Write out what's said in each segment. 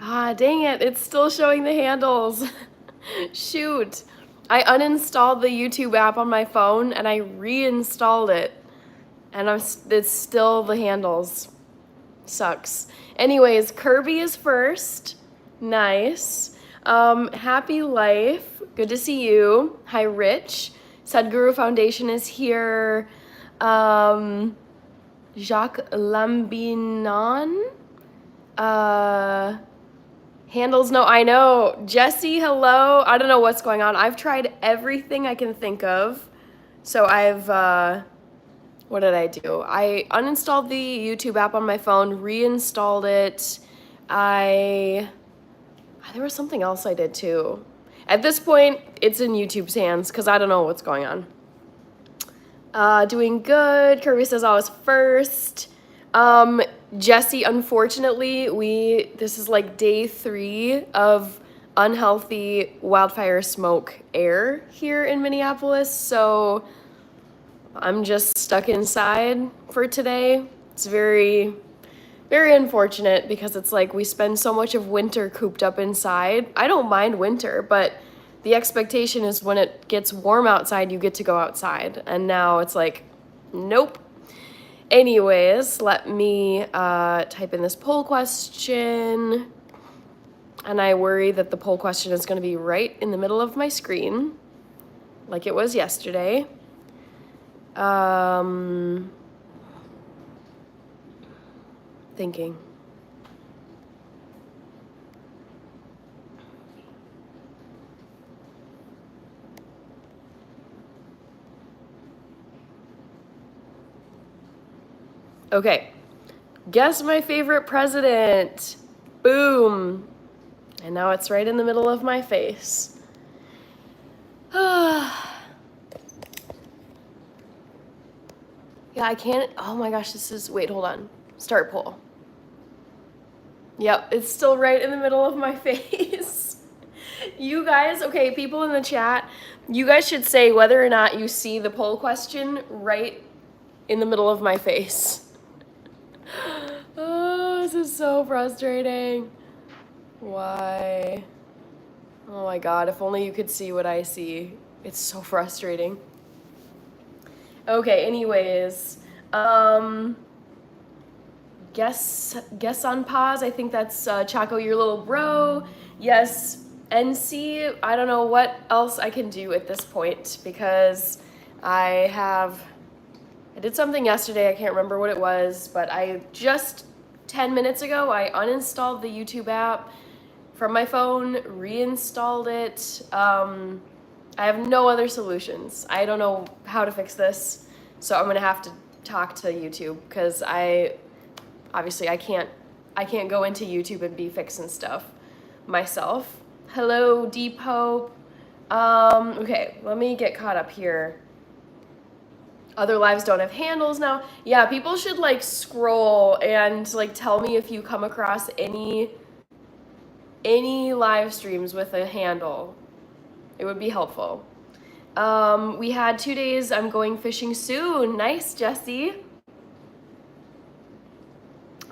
Ah, dang it, it's still showing the handles. Shoot. I uninstalled the YouTube app on my phone and I reinstalled it. And it's still the handles. Sucks. Anyways, Kirby is first. Nice. Happy Life. Good to see you. Hi, Rich. Sadhguru Foundation is here. Jacques Lambinon. Handles, no, I know. Jesse, hello. I don't know what's going on. I've tried everything I can think of. So what did I do? I uninstalled the YouTube app on my phone, reinstalled it. There was something else I did too. At this point, it's in YouTube's hands because I don't know what's going on. Doing good. Kirby says I was first. Jesse, unfortunately, this is like day 3 of unhealthy wildfire smoke air here in Minneapolis, so I'm just stuck inside for today. It's very, very unfortunate because it's like we spend so much of winter cooped up inside. I don't mind winter, but the expectation is when it gets warm outside, you get to go outside. And now it's like, nope. Anyways, let me type in this poll question. And I worry that the poll question is going to be right in the middle of my screen, like it was yesterday. Thinking. Okay, guess my favorite president. Boom. And now it's right in the middle of my face. Yeah, I can't, oh my gosh, wait, hold on. Start poll. Yep, it's still right in the middle of my face. You guys, okay, people in the chat, you guys should say whether or not you see the poll question right in the middle of my face. Oh, this is so frustrating. Why? Oh my God, if only you could see what I see. It's so frustrating. Okay, anyways, guess on pause. I think that's Chaco, your little bro. Yes, NC, I don't know what else I can do at this point because I did something yesterday, I can't remember what it was, but I just 10 minutes ago, I uninstalled the YouTube app from my phone, reinstalled it. I have no other solutions. I don't know how to fix this, so I'm gonna have to talk to YouTube because obviously I can't go into YouTube and be fixing stuff myself. Hello, Deep Hope. Okay, let me get caught up here. Other lives don't have handles now. Yeah, people should like scroll and like tell me if you come across any live streams with a handle. It would be helpful. We had 2 days. I'm going fishing soon. Nice, Jesse.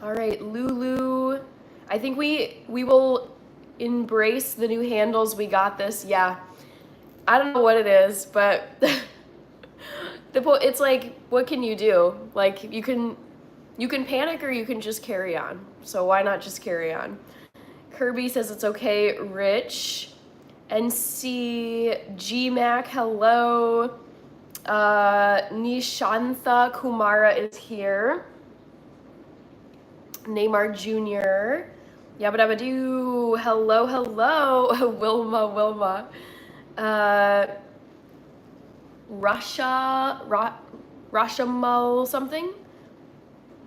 All right, Lulu. I think we will embrace the new handles. We got this. Yeah. I don't know what it is, but it's like, what can you do? Like, you can panic or you can just carry on. So why not just carry on? Kirby says it's okay. Rich. NC GMAC, hello. Nishantha Kumara is here. Neymar Jr. Yabba dabba doo. Hello, hello. Wilma. Rashamal something.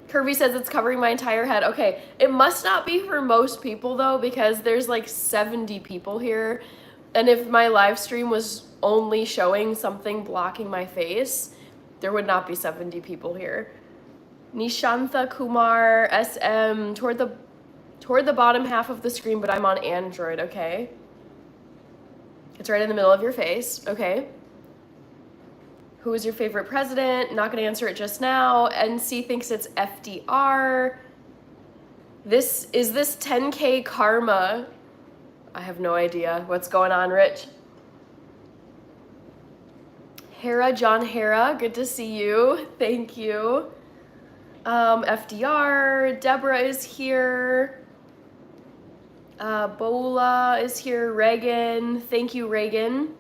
Kirby says it's covering my entire head. Okay, it must not be for most people though, because there's like 70 people here. And if my live stream was only showing something blocking my face, there would not be 70 people here. Nishantha Kumar SM toward the bottom half of the screen, but I'm on Android, okay? It's right in the middle of your face, okay? Who is your favorite president? Not gonna answer it just now. NC thinks it's FDR. Is this 10K karma? I have no idea what's going on, Rich. John Hera, good to see you. Thank you. FDR, Deborah is here. Bola is here. Reagan, thank you, Reagan.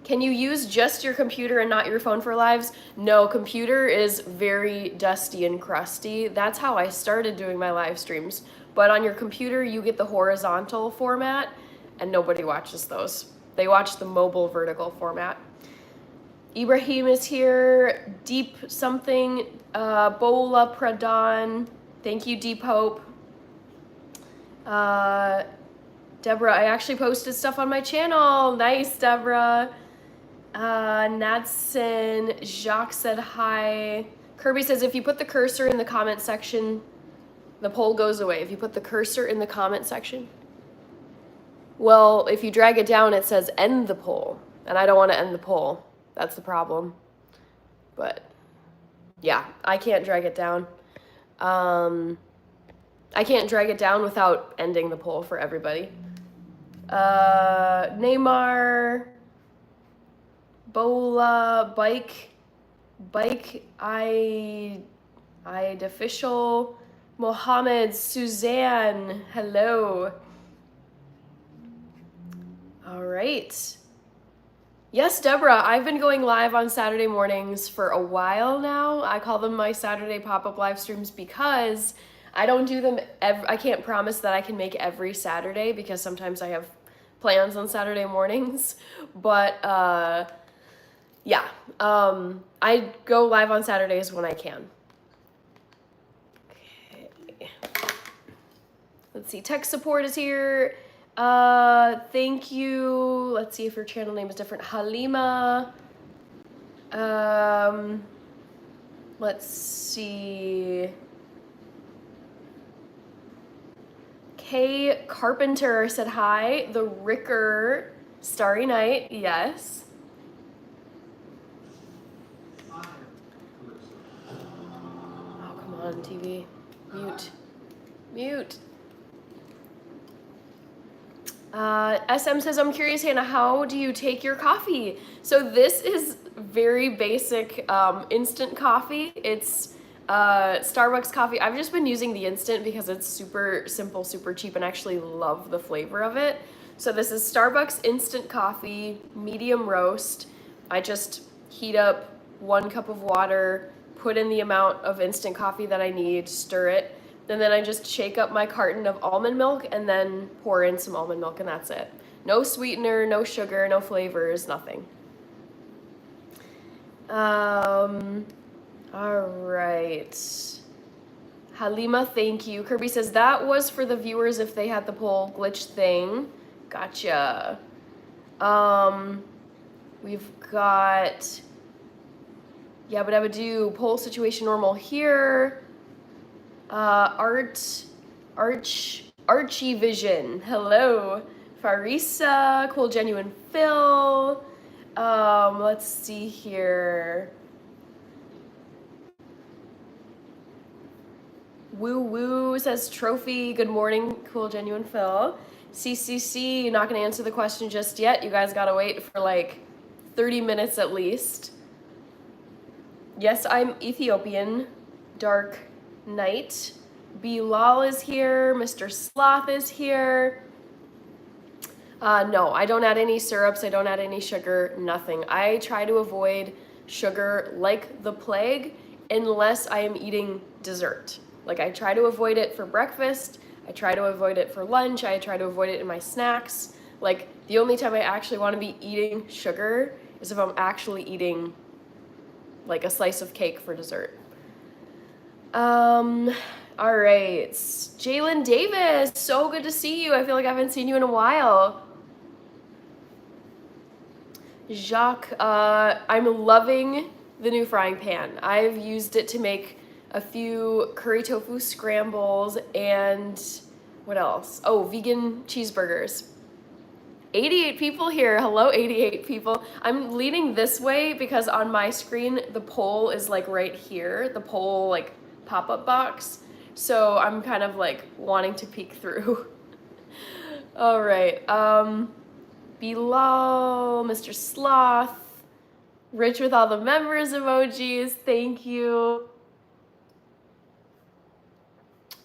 Can you use just your computer and not your phone for lives? No, computer is very dusty and crusty. That's how I started doing my live streams. But on your computer, you get the horizontal format, and nobody watches those. They watch the mobile vertical format. Ibrahim is here. Deep something. Bola Pradhan. Thank you, Deep Hope. Deborah, I actually posted stuff on my channel. Nice, Deborah. Nadson, Jacques said hi. Kirby says if you put the cursor in the comment section, the poll goes away. If you put the cursor in the comment section, well, if you drag it down, it says end the poll, and I don't want to end the poll. That's the problem. But yeah, I can't drag it down. I can't drag it down without ending the poll for everybody. Neymar, Bola, Bike, I'd official, Mohammed, Suzanne, hello. All right. Yes, Deborah, I've been going live on Saturday mornings for a while now. I call them my Saturday pop-up live streams because I don't do them I can't promise that I can make every Saturday because sometimes I have plans on Saturday mornings. But yeah, I go live on Saturdays when I can. Okay. Let's see, tech support is here. Thank you. Let's see if your channel name is different. Halima. Let's see. Kay Carpenter said hi. The Ricker, Starry Night, yes. Oh, come on, TV. Mute. Mute. SM says, I'm curious, Hannah, how do you take your coffee? So this is very basic instant coffee. It's Starbucks coffee. I've just been using the instant because it's super simple, super cheap, and I actually love the flavor of it. So this is Starbucks instant coffee, medium roast. I just heat up 1 cup of water, put in the amount of instant coffee that I need, stir it, and then I just shake up my carton of almond milk and then pour in some almond milk, and that's it. No sweetener, no sugar, no flavors, nothing. All right. Halima, thank you. Kirby says that was for the viewers if they had the poll glitch thing. Gotcha. We've got Yabba Dabba Do, poll situation normal here. Archie Vision, hello. Farisa, Cool Genuine Phil. Let's see here. Woo Woo says trophy. Good morning, Cool Genuine Phil. CCC, not gonna answer the question just yet. You guys gotta wait for like 30 minutes at least. Yes, I'm Ethiopian. Dark Night. Bilal is here. Mr. Sloth is here. No, I don't add any syrups. I don't add any sugar, nothing. I try to avoid sugar like the plague unless I am eating dessert. Like I try to avoid it for breakfast. I try to avoid it for lunch. I try to avoid it in my snacks. Like the only time I actually want to be eating sugar is if I'm actually eating like a slice of cake for dessert. All right. Jalen Davis, so good to see you. I feel like I haven't seen you in a while. Jacques, I'm loving the new frying pan. I've used it to make a few curry tofu scrambles and what else? Oh, vegan cheeseburgers. 88 people here. Hello, 88 people. I'm leaning this way because on my screen, the poll is like right here, the poll like pop-up box. so I'm kind of like wanting to peek through. All right, Bilal, Mr. Sloth, Rich with all the members emojis, thank you.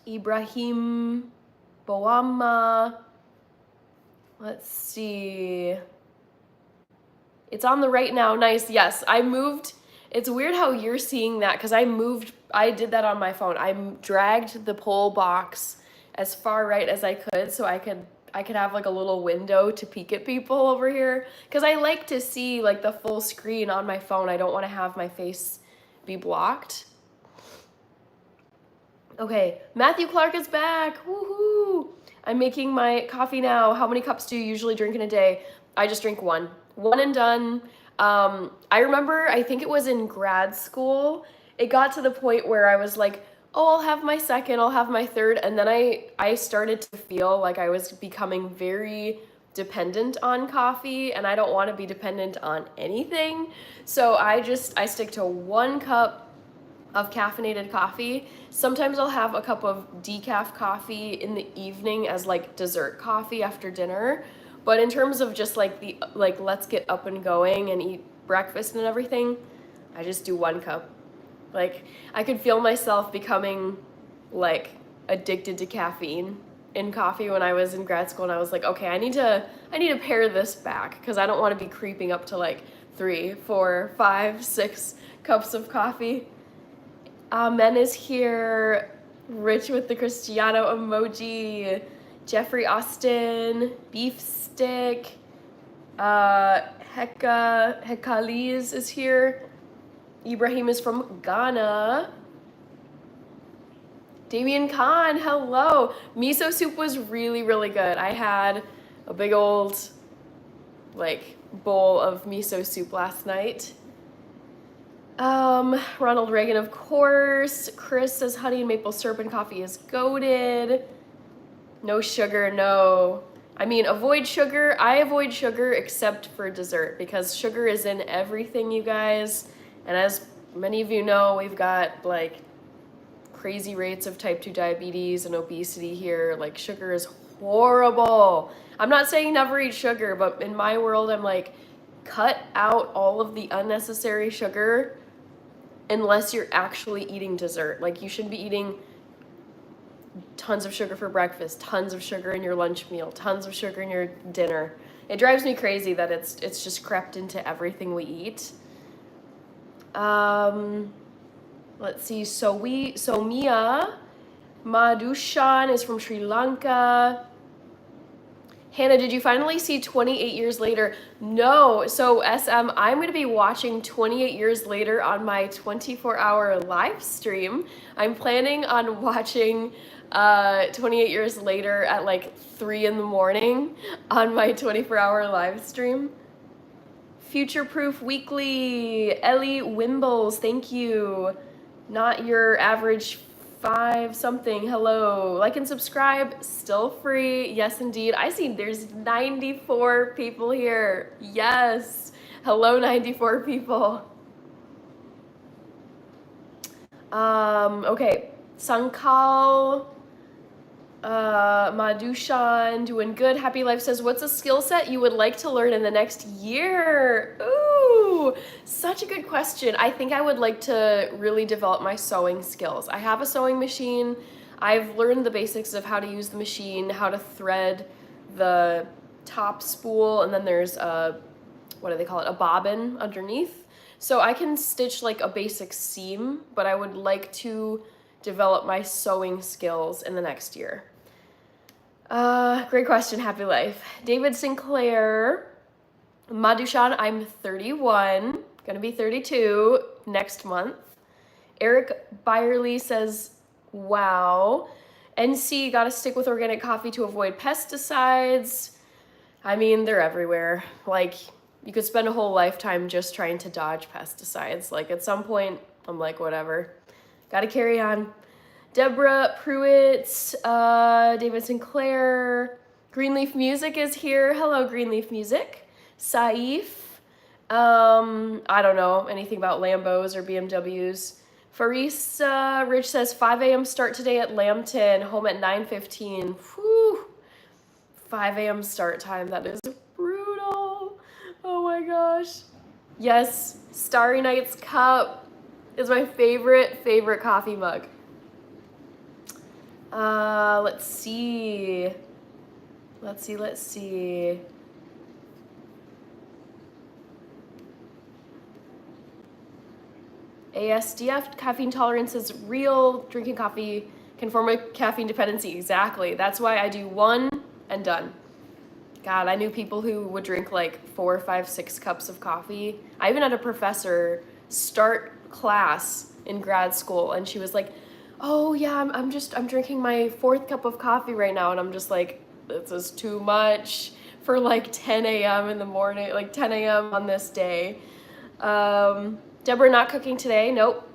Ibrahim, Boama, let's see. It's on the right now, nice, yes, I moved. It's weird how you're seeing that because I did that on my phone. I dragged the poll box as far right as I could so I could have like a little window to peek at people over here because I like to see like the full screen on my phone. I don't want to have my face be blocked. Okay, Matthew Clark is back. Woohoo! I'm making my coffee now. How many cups do you usually drink in a day? I just drink one and done. I remember, I think it was in grad school, it got to the point where I was like, oh, I'll have my second, I'll have my third, and then I started to feel like I was becoming very dependent on coffee, and I don't want to be dependent on anything, so I stick to 1 cup of caffeinated coffee. Sometimes I'll have a cup of decaf coffee in the evening as like dessert coffee after dinner. But in terms of just like let's get up and going and eat breakfast and everything, I just do 1 cup. Like I could feel myself becoming like addicted to caffeine in coffee when I was in grad school, and I was like, okay, I need to pare this back because I don't want to be creeping up to like 3, 4, 5, 6 cups of coffee. Men is here. Rich with the Cristiano emoji. Jeffrey Austin, Beef Stick, Hekaliz is here. Ibrahim is from Ghana. Damien Khan, hello. Miso soup was really, really good. I had a big old like bowl of miso soup last night. Ronald Reagan, of course. Chris says honey and maple syrup and coffee is goated. No sugar, no. I mean, avoid sugar. I avoid sugar except for dessert because sugar is in everything, you guys. And as many of you know, we've got like crazy rates of type 2 diabetes and obesity here. Like sugar is horrible. I'm not saying never eat sugar, but in my world, I'm like, cut out all of the unnecessary sugar unless you're actually eating dessert. Like you should be eating tons of sugar for breakfast, tons of sugar in your lunch meal, tons of sugar in your dinner. It drives me crazy that it's just crept into everything we eat. Let's see. Mia Madhushan is from Sri Lanka. Hannah, did you finally see 28 Years Later? No. So SM, I'm going to be watching 28 Years Later on my 24-hour live stream. I'm planning on watching 28 Years Later at like 3 in the morning on my 24-hour live stream. Future Proof Weekly, Ellie Wimbles, thank you. Not your average 5 something, hello. Like and subscribe, still free. Yes, indeed. I see there's 94 people here. Yes. Hello, 94 people. Okay. Sankal, Madhushan, doing good. Happy Life says, what's a skill set you would like to learn in the next year? Ooh, such a good question. I think I would like to really develop my sewing skills. I have a sewing machine. I've learned the basics of how to use the machine, how to thread the top spool, and then there's a, what do they call it, a bobbin underneath. So I can stitch like a basic seam, but I would like to develop my sewing skills in the next year. Great question, Happy Life. David Sinclair, Madhushan, I'm 31, gonna be 32 next month. Eric Byerly says, wow. NC, gotta stick with organic coffee to avoid pesticides. I mean, they're everywhere. Like, you could spend a whole lifetime just trying to dodge pesticides. Like, at some point, I'm like, whatever. Gotta carry on. Deborah Pruitt, David Sinclair, Greenleaf Music is here. Hello, Greenleaf Music. Saif, I don't know anything about Lambos or BMWs. Farisa Rich says 5 a.m. start today at Lambton, home at 9:15. Whew. 5 a.m. start time. That is brutal. Oh my gosh. Yes, Starry Night's cup is my favorite coffee mug. Let's see. ASDF, caffeine tolerance is real. Drinking coffee can form a caffeine dependency. Exactly. That's why I do one and done. God, I knew people who would drink like 4, 5, 6 cups of coffee. I even had a professor start class in grad school, and she was like, "Oh yeah, I'm drinking my 4th cup of coffee right now," and I'm just like, "This is too much for like 10 a.m. in the morning, like 10 a.m. on this day." Deborah, not cooking today. Nope.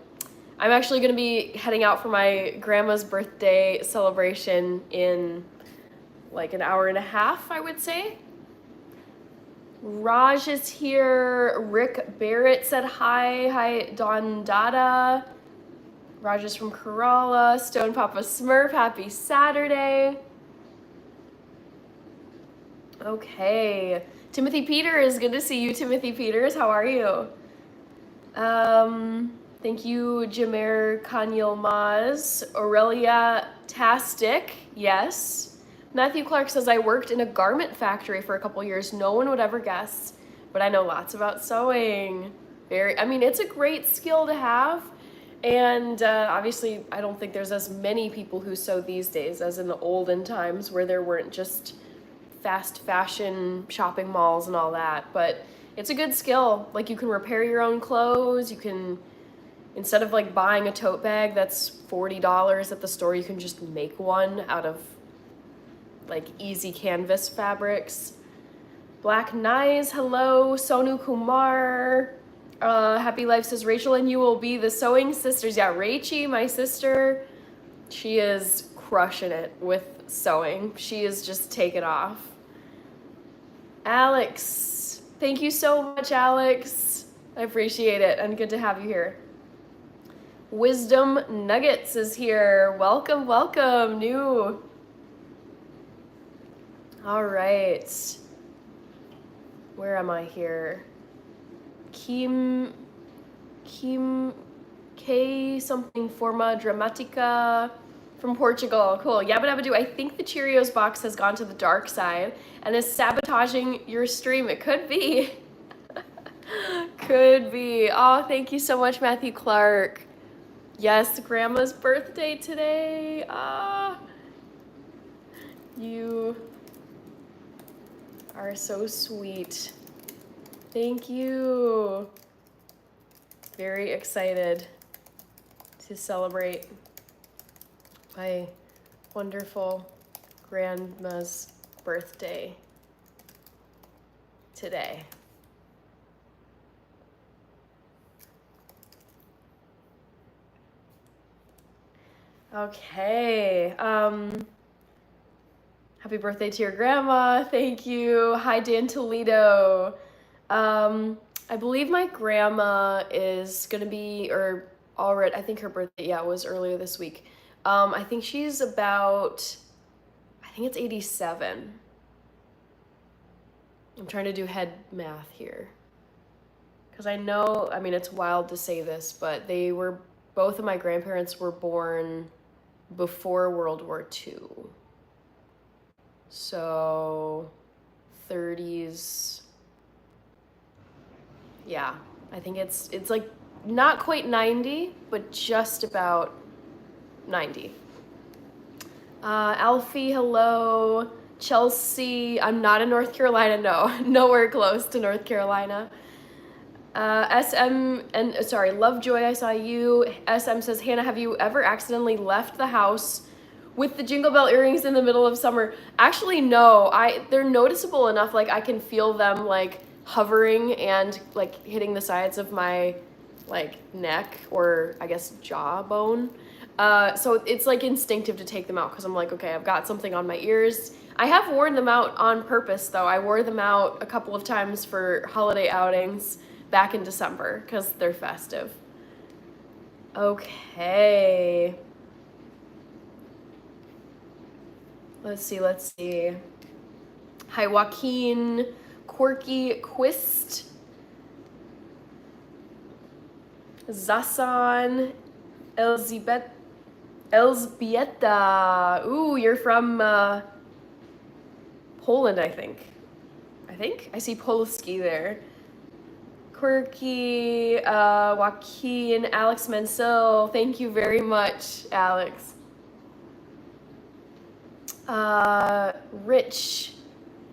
I'm actually gonna be heading out for my grandma's birthday celebration in like an hour and a half, I would say. Raj is here. Rick Barrett said hi. Hi, Don Dada. Raj is from Kerala. Stone Papa Smurf, happy Saturday. Okay. Timothy Peters, good to see you, Timothy Peters. How are you? Thank you, Jamer Kanyil Maz. Aurelia Tastic, yes. Matthew Clark says, I worked in a garment factory for a couple years. No one would ever guess, but I know lots about sewing. It's a great skill to have. And obviously, I don't think there's as many people who sew these days as in the olden times where there weren't just fast fashion shopping malls and all that. But it's a good skill. Like, you can repair your own clothes. You can, instead of like buying a tote bag that's $40 at the store, you can just make one out of like easy canvas fabrics. Black Nice, hello. Sonu Kumar. Happy Life says, Rachel and you will be the sewing sisters. Yeah, Rachie, my sister, she is crushing it with sewing. She is just taking off. Alex, thank you so much, Alex. I appreciate it, and good to have you here. Wisdom Nuggets is here. Welcome, welcome, new. All right. Where am I here? Kim K something Forma Dramatica from Portugal. Cool. Yabba dabba do. I think the Cheerios box has gone to the dark side and is sabotaging your stream. It could be. Could be. Oh, thank you so much, Matthew Clark. Yes, Grandma's birthday today. You are so sweet. Thank you. Very excited to celebrate my wonderful grandma's birthday today. Okay. Happy birthday to your grandma. Thank you. Hi, Dan Toledo. I believe my grandma is gonna be, or already, I think her birthday, was earlier this week. I think she's about, I think it's 87. I'm trying to do head math here. Because I know, it's wild to say this, but both of my grandparents were born before World War II. So, 30s. Yeah, I think it's like not quite 90, but just about 90. Alfie, hello. Chelsea, I'm not in North Carolina, no. Nowhere close to North Carolina. Lovejoy, I saw you. SM says, Hannah, have you ever accidentally left the house with the Jingle Bell earrings in the middle of summer? Actually, no. They're noticeable enough, like I can feel them like hovering and like hitting the sides of my like neck or I guess jawbone. So it's like instinctive to take them out because I'm like, okay, I've got something on my ears. I have worn them out on purpose though. I wore them out a couple of times for holiday outings back in December because they're festive. Okay. Let's see. Hi, Joaquin, Quirky Quist, Zasan, Elzbieta. Ooh, you're from Poland, I think. I see Polski there. Quirky, Joaquin, Alex Mansell. Thank you very much, Alex. Rich,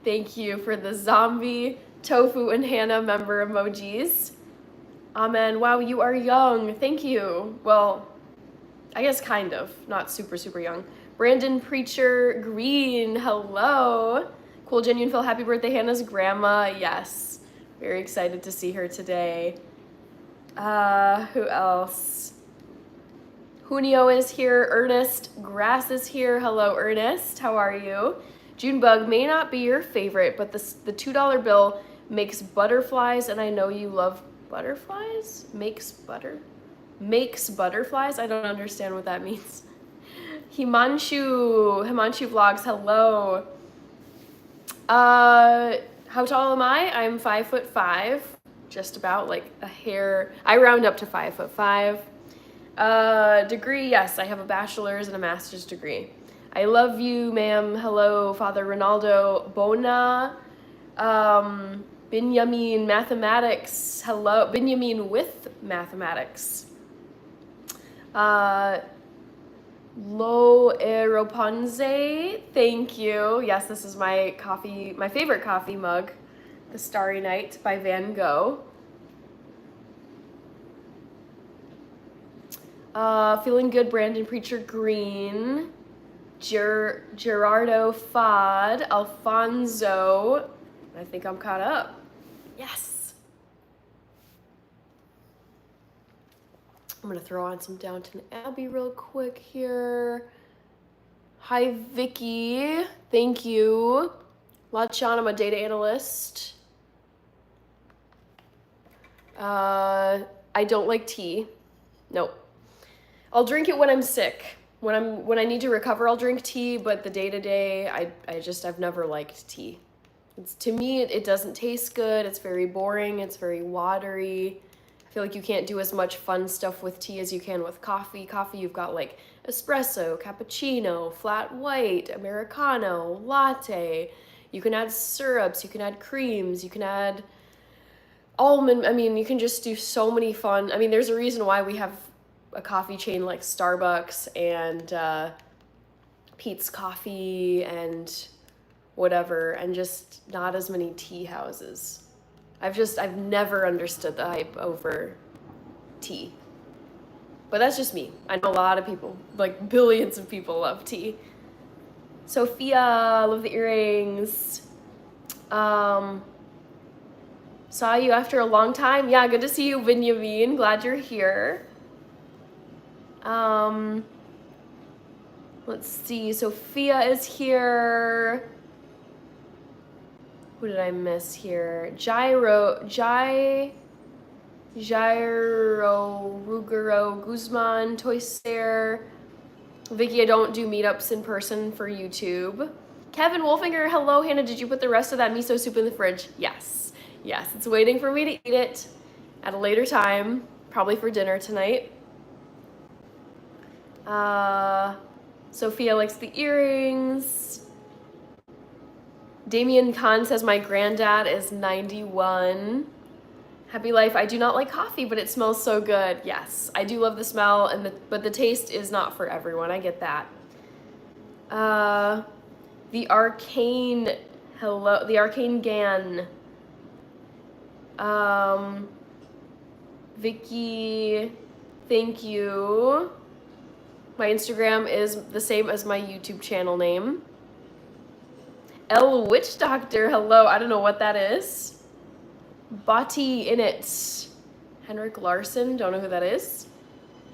thank you for the zombie, Tofu, and Hannah member emojis. Amen. Wow, you are young. Thank you. Well, I guess kind of. Not super, super young. Brandon Preacher Green, hello. Cool Genuine Phil, happy birthday, Hannah's grandma. Yes. Very excited to see her today. Who else? Junio is here. Ernest Grass is here. Hello, Ernest. How are you? Junebug may not be your favorite, but the $2 bill makes butterflies, and I know you love butterflies? Makes butterflies? I don't understand what that means. Himanshu Vlogs, hello. How tall am I? I'm 5'5", just about, like a hair. I round up to 5'5". Degree, yes, I have a bachelor's and a master's degree. I love you, ma'am. Hello, Father Ronaldo. Bona. Benjamin Mathematics. Hello. Benjamin with Mathematics. Lo Aeroponze. Thank you. Yes, this is my favorite coffee mug. The Starry Night by Van Gogh. Feeling good, Brandon Preacher Green. Gerardo Fod. Alfonso. I think I'm caught up. Yes. I'm gonna throw on some Downton Abbey real quick here. Hi, Vicky. Thank you. Lachan, I'm a data analyst. I don't like tea. Nope. I'll drink it when I'm sick. When I need to recover, I'll drink tea, but the day-to-day, I've never liked tea. To me, it doesn't taste good. It's very boring. It's very watery. I feel like you can't do as much fun stuff with tea as you can with coffee. Coffee, you've got like espresso, cappuccino, flat white, Americano, latte. You can add syrups, you can add creams, you can add almond. You can just do so many fun. There's a reason why we have a coffee chain like Starbucks and Pete's Coffee and whatever, and just not as many tea houses. I've never understood the hype over tea. But that's just me. I know a lot of people, like billions of people, love tea. Sophia, love the earrings. Saw you after a long time. Yeah, good to see you, Benjamin. Glad you're here. Let's see. Sophia is here. Who did I miss here? Jairo, Rugero, Guzman, Toyster. Vicky, I don't do meetups in person for YouTube. Kevin Wolfinger, hello, Hannah. Did you put the rest of that miso soup in the fridge? Yes. Yes, it's waiting for me to eat it at a later time, probably for dinner tonight. Sophia likes the earrings. Damien Khan says my granddad is 91. Happy life. I do not like coffee, but it smells so good. Yes, I do love the smell, but the taste is not for everyone. I get that. The Arcane, hello. The Arcane Gan. Vicky, thank you. My Instagram is the same as my YouTube channel name. El Witch Doctor, hello. I don't know what that is. Bati in it. Henrik Larson, don't know who that is.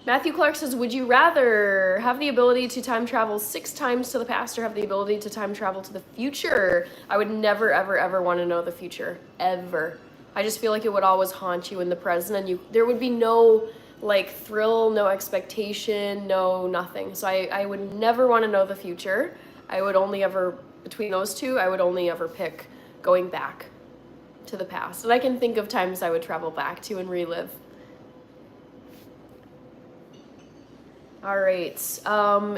Matthew Clark says, would you rather have the ability to time travel 6 times to the past or have the ability to time travel to the future? I would never, ever, ever want to know the future. Ever. I just feel like it would always haunt you in the present, and there would be no like thrill, no expectation, no nothing. So I would never want to know the future. I would only ever, between those two, I would only ever pick going back to the past. And I can think of times I would travel back to and relive. All right.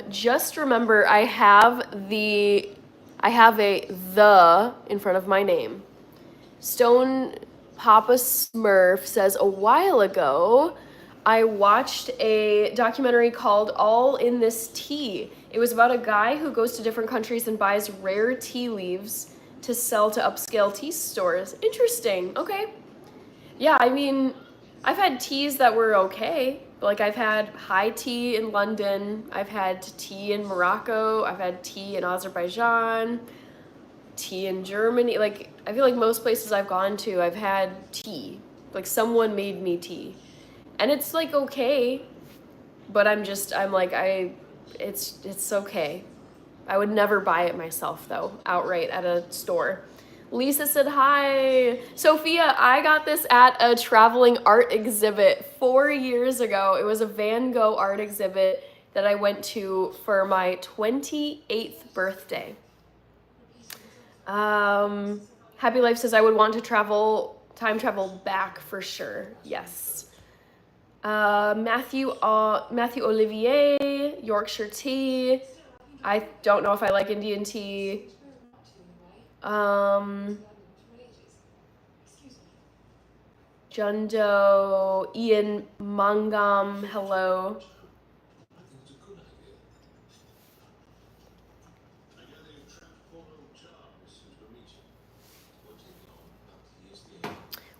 Just remember, I have a the in front of my name. Stone Papa Smurf says, a while ago, I watched a documentary called All in This Tea. It was about a guy who goes to different countries and buys rare tea leaves to sell to upscale tea stores. Interesting. Okay. Yeah, I mean, I've had teas that were okay. Like, I've had high tea in London. I've had tea in Morocco. I've had tea in Azerbaijan. Tea in Germany. Like, I feel like most places I've gone to, I've had tea. Like, someone made me tea. And it's, like, okay. But it's okay. I would never buy it myself, though, outright at a store. Lisa said, hi. Sophia, I got this at a traveling art exhibit 4 years ago. It was a Van Gogh art exhibit that I went to for my 28th birthday. Happy Life says, I would want to time travel back for sure. Yes. Matthew Olivier, Yorkshire tea. I don't know if I like Indian tea. Jundo, Ian Mangam, hello.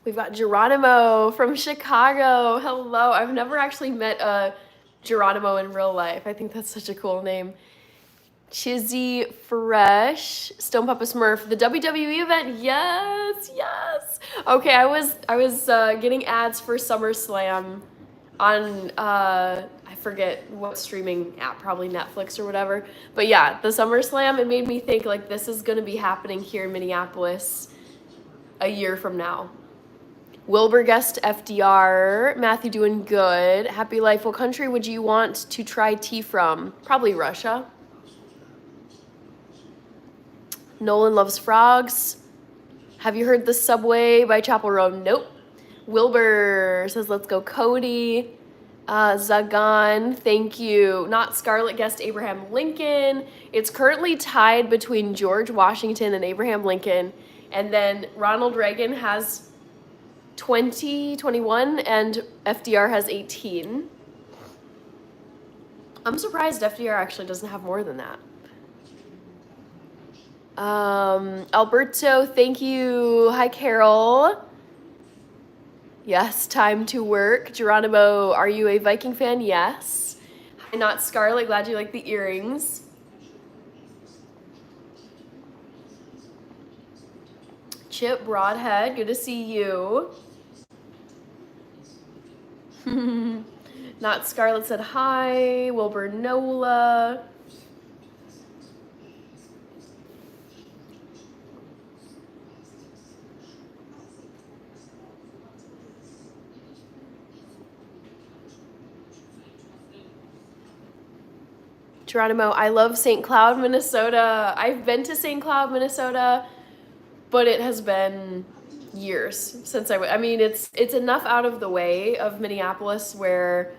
We've got Geronimo from Chicago. Hello. I've never actually met a Geronimo in real life. I think that's such a cool name. Chizzy Fresh, Stone Papa Smurf, the WWE event. Yes, yes. Okay, I was getting ads for SummerSlam on I forget what streaming app, probably Netflix or whatever. But yeah, the SummerSlam, it made me think like this is gonna be happening here in Minneapolis a year from now. Wilbur guest FDR. Matthew doing good. Happy Life. What country would you want to try tea from? Probably Russia. Nolan loves frogs. Have you heard The Subway by Chapel Row? Nope. Wilbur says, let's go Cody. Zagan, thank you. Not Scarlet guest Abraham Lincoln. It's currently tied between George Washington and Abraham Lincoln. And then Ronald Reagan has 21, and FDR has 18. I'm surprised FDR actually doesn't have more than that. Alberto, thank you. Hi, Carol. Yes, time to work. Geronimo, are you a Viking fan? Yes. Hi, Not Scarlet, glad you like the earrings. Chip Broadhead, good to see you. Not Scarlet said hi. Wilbur Nola. Geronimo, I love St. Cloud, Minnesota. I've been to St. Cloud, Minnesota, but it has been years since I mean, it's enough out of the way of Minneapolis where,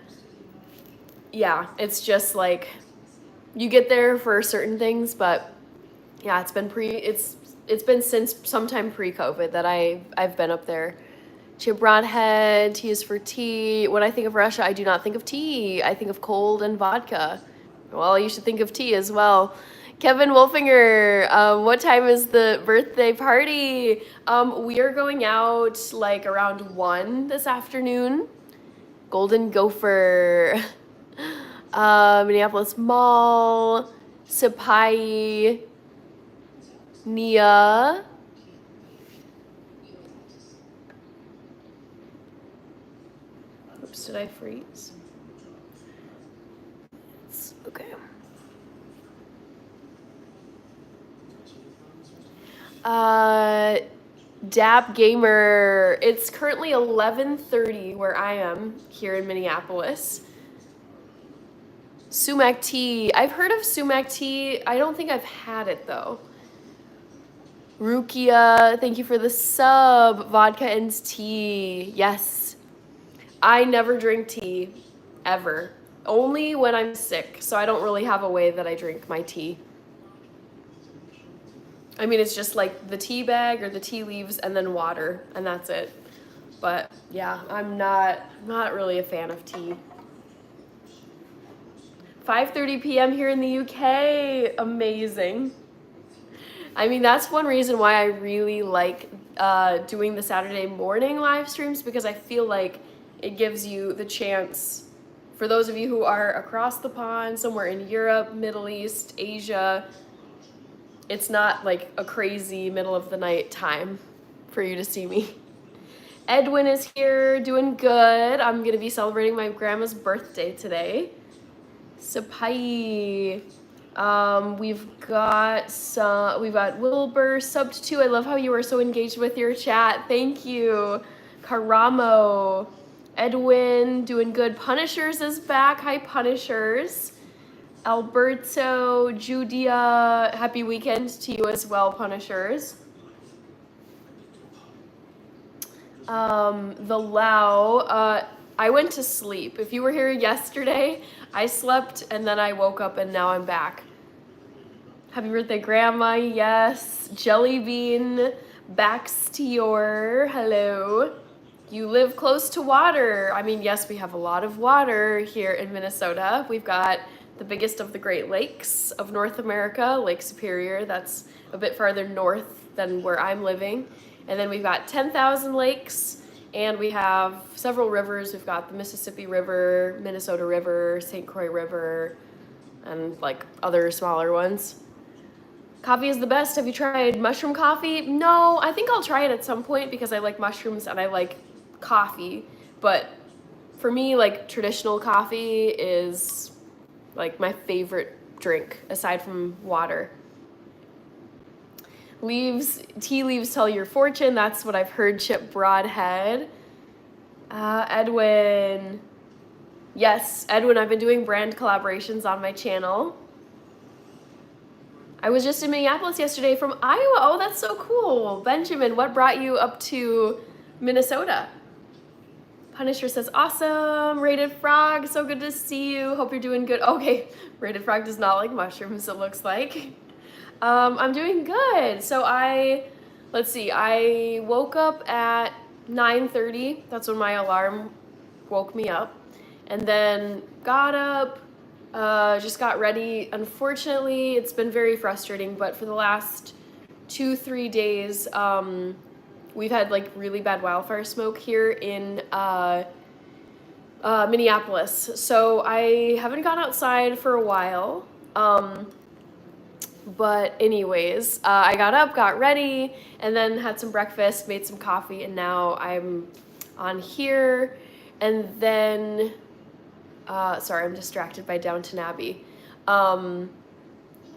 yeah, it's just like you get there for certain things, but yeah, it's been since sometime pre-COVID that I've been up there. Chip Broadhead, tea is for tea. When I think of Russia, I do not think of tea. I think of cold and vodka. Well, you should think of tea as well. Kevin Wolfinger, what time is the birthday party? We are going out like around 1 this afternoon. Golden Gopher, Minneapolis Mall, Sapai, Nia. Oops, did I freeze? Okay. Dap Gamer. It's currently 11:30 where I am here in Minneapolis. Sumac tea. I've heard of sumac tea. I don't think I've had it though. Rukia, thank you for the sub. Vodka and tea. Yes. I never drink tea, ever. Only when I'm sick, so I don't really have a way that I drink my tea. I mean, it's just like the tea bag or the tea leaves and then water, and that's it. But yeah, I'm not really a fan of tea. 5:30 p.m. here in the UK. Amazing. I mean, that's one reason why I really like doing the Saturday morning live streams, because I feel like it gives you the chance, for those of you who are across the pond, somewhere in Europe, Middle East, Asia, it's not like a crazy middle of the night time for you to see me. Edwin is here, doing good. I'm gonna be celebrating my grandma's birthday today. Sapai. We've got Wilbur subbed too. I love how you are so engaged with your chat. Thank you. Karamo. Edwin, doing good. Punishers is back. Hi, Punishers. Alberto, Judia, happy weekend to you as well, Punishers. The Lao, I went to sleep. If you were here yesterday, I slept and then I woke up and now I'm back. Happy birthday, Grandma. Yes. Jellybean, Baxtior, hello. You live close to water. I mean, yes, we have a lot of water here in Minnesota. We've got the biggest of the Great Lakes of North America, Lake Superior. That's a bit farther north than where I'm living. And then we've got 10,000 lakes, and we have several rivers. We've got the Mississippi River, Minnesota River, St. Croix River, and like other smaller ones. Coffee is the best. Have you tried mushroom coffee? No, I think I'll try it at some point because I like mushrooms and I like coffee. But for me, like, traditional coffee is like my favorite drink aside from water. Tea leaves tell your fortune. That's what I've heard, Chip Broadhead. Edwin. Yes, Edwin, I've been doing brand collaborations on my channel. I was just in Minneapolis yesterday from Iowa. Oh, that's so cool. Benjamin, what brought you up to Minnesota? Punisher says, awesome. Rated Frog, so good to see you. Hope you're doing good. Okay, Rated Frog does not like mushrooms, it looks like. I'm doing good. So let's see, I woke up at 9:30. That's when my alarm woke me up. And then got up, just got ready. Unfortunately, it's been very frustrating, but for the last 2-3 days, we've had like really bad wildfire smoke here in Minneapolis. So I haven't gone outside for a while. But anyways, I got up, got ready, and then had some breakfast, made some coffee, and now I'm on here. And then, sorry, I'm distracted by Downton Abbey.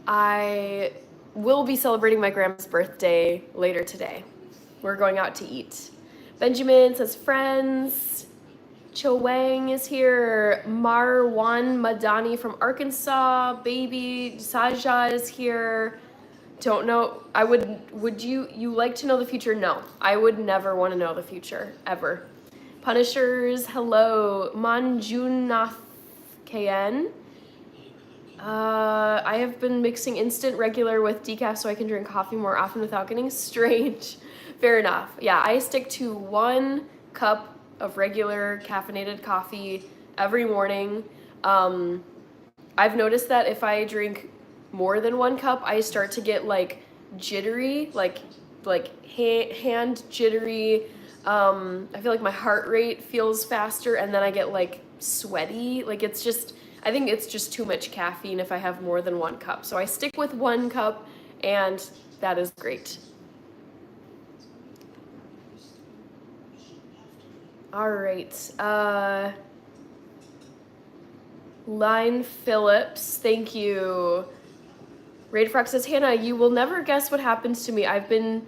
I will be celebrating my grandma's birthday later today. We're going out to eat. Benjamin says friends. Cho Wang is here. Marwan Madani from Arkansas. Baby Saja is here. Don't know. Would you like to know the future? No. I would never want to know the future, ever. Punishers, hello. Manjunath KN. I have been mixing instant regular with decaf so I can drink coffee more often without getting strange. Fair enough. Yeah, I stick to 1 cup of regular caffeinated coffee every morning. I've noticed that if I drink more than 1 cup, I start to get like jittery, like hand jittery. I feel like my heart rate feels faster, and then I get like sweaty. Like I think it's just too much caffeine if I have more than 1 cup. So I stick with 1 cup, and that is great. All right. Line Phillips, thank you. Raid Frog says, Hannah, you will never guess what happens to me. I've been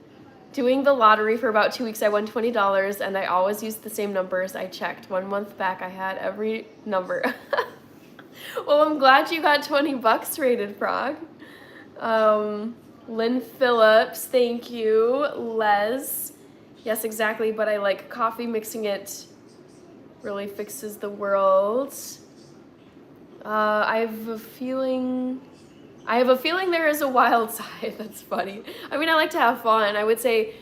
Doing the lottery for about 2 weeks, I won $20, and I always used the same numbers I checked. 1 month back, I had every number. Well, I'm glad you got 20 bucks rated, Frog. Lynn Phillips, thank you. Les, yes, exactly, but I like coffee. Mixing it really fixes the world. I have a feeling there is a wild side. That's funny. I mean, I like to have fun. I would say,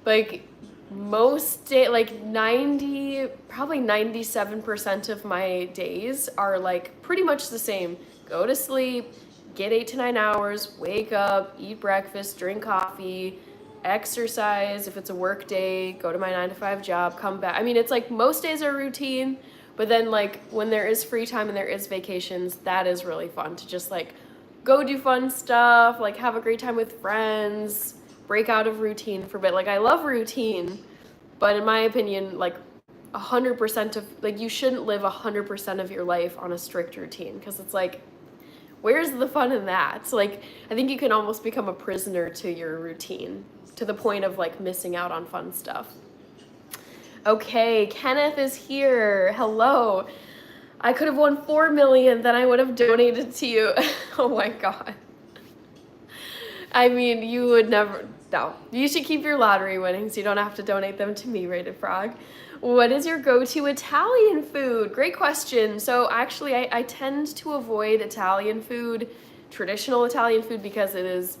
like, most day, like 90, probably 97% of my days are like pretty much the same. Go to sleep, get 8 to 9 hours, wake up, eat breakfast, drink coffee, exercise. If it's a work day, go to my 9 to 5 job, come back. I mean, it's like most days are routine, but then like when there is free time and there is vacations, that is really fun to just like go do fun stuff, like have a great time with friends, break out of routine for a bit. Like, I love routine, but in my opinion, like 100% of, like, you shouldn't live 100% of your life on a strict routine, because it's like, where's the fun in that? So, like, I think you can almost become a prisoner to your routine, to the point of like missing out on fun stuff. Okay, Kenneth is here. Hello. I could have won 4 million, then I would have donated to you. Oh my God. I mean, you would never, no. You should keep your lottery winnings. You don't have to donate them to me, Rated Frog. What is your go-to Italian food? Great question. So actually, I tend to avoid Italian food, traditional Italian food, because it is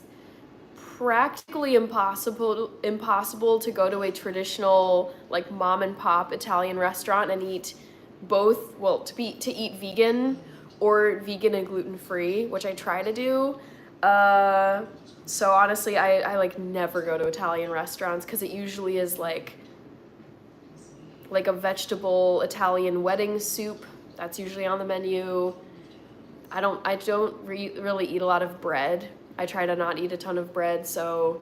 practically impossible to go to a traditional, like, mom and pop Italian restaurant and eat both, well, to eat vegan or vegan and gluten-free, which I try to do. So honestly, I like never go to Italian restaurants, because it usually is like a vegetable Italian wedding soup. That's usually on the menu. I don't really eat a lot of bread. I try to not eat a ton of bread, so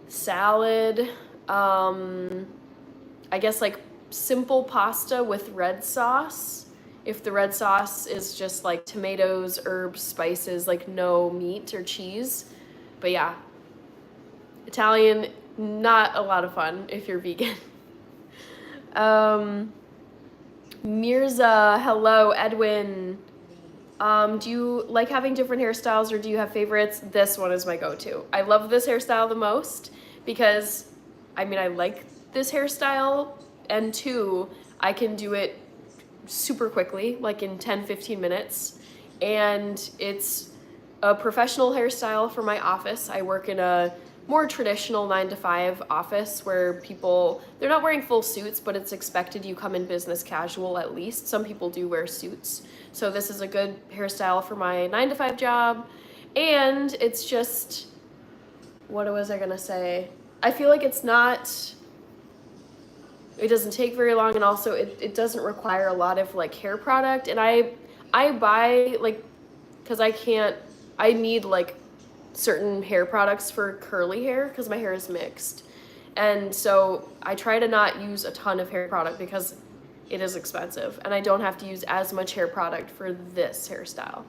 salad, I guess like simple pasta with red sauce. If the red sauce is just like tomatoes, herbs, spices, like no meat or cheese. But yeah, Italian, not a lot of fun if you're vegan. Mirza, hello. Edwin, do you like having different hairstyles, or do you have favorites? This one is my go-to. I love this hairstyle the most because, I mean, I like this hairstyle, and 2, I can do it super quickly, like in 10-15 minutes, and it's a professional hairstyle for my office. I work in a more traditional 9 to 5 office where people, they're not wearing full suits, but it's expected you come in business casual at least. Some people do wear suits. So this is a good hairstyle for my 9 to 5 job. And it's just, what was I gonna say? I feel like it doesn't take very long, and also it doesn't require a lot of like hair product. And I buy, like, because I need like certain hair products for curly hair because my hair is mixed. And so I try to not use a ton of hair product because it is expensive, and I don't have to use as much hair product for this hairstyle.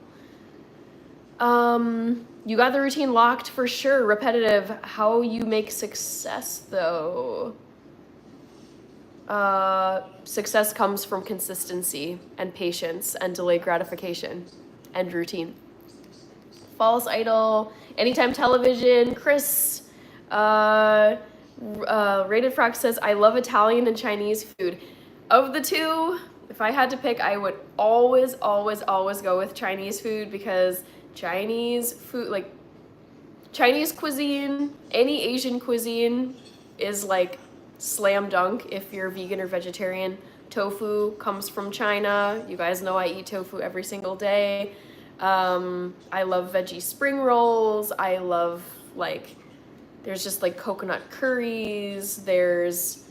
You got the routine locked for sure. Repetitive. How you make success though? Success comes from consistency and patience and delayed gratification and routine. False Idol, Anytime Television, Chris, Rated Frog says, I love Italian and Chinese food. Of the 2, if I had to pick, I would always go with Chinese food, because Chinese food, like Chinese cuisine, any Asian cuisine is like slam dunk if you're vegan or vegetarian. Tofu comes from China. You guys know I eat tofu every single day. I love veggie spring rolls. I love, like, there's just like coconut curries. There's,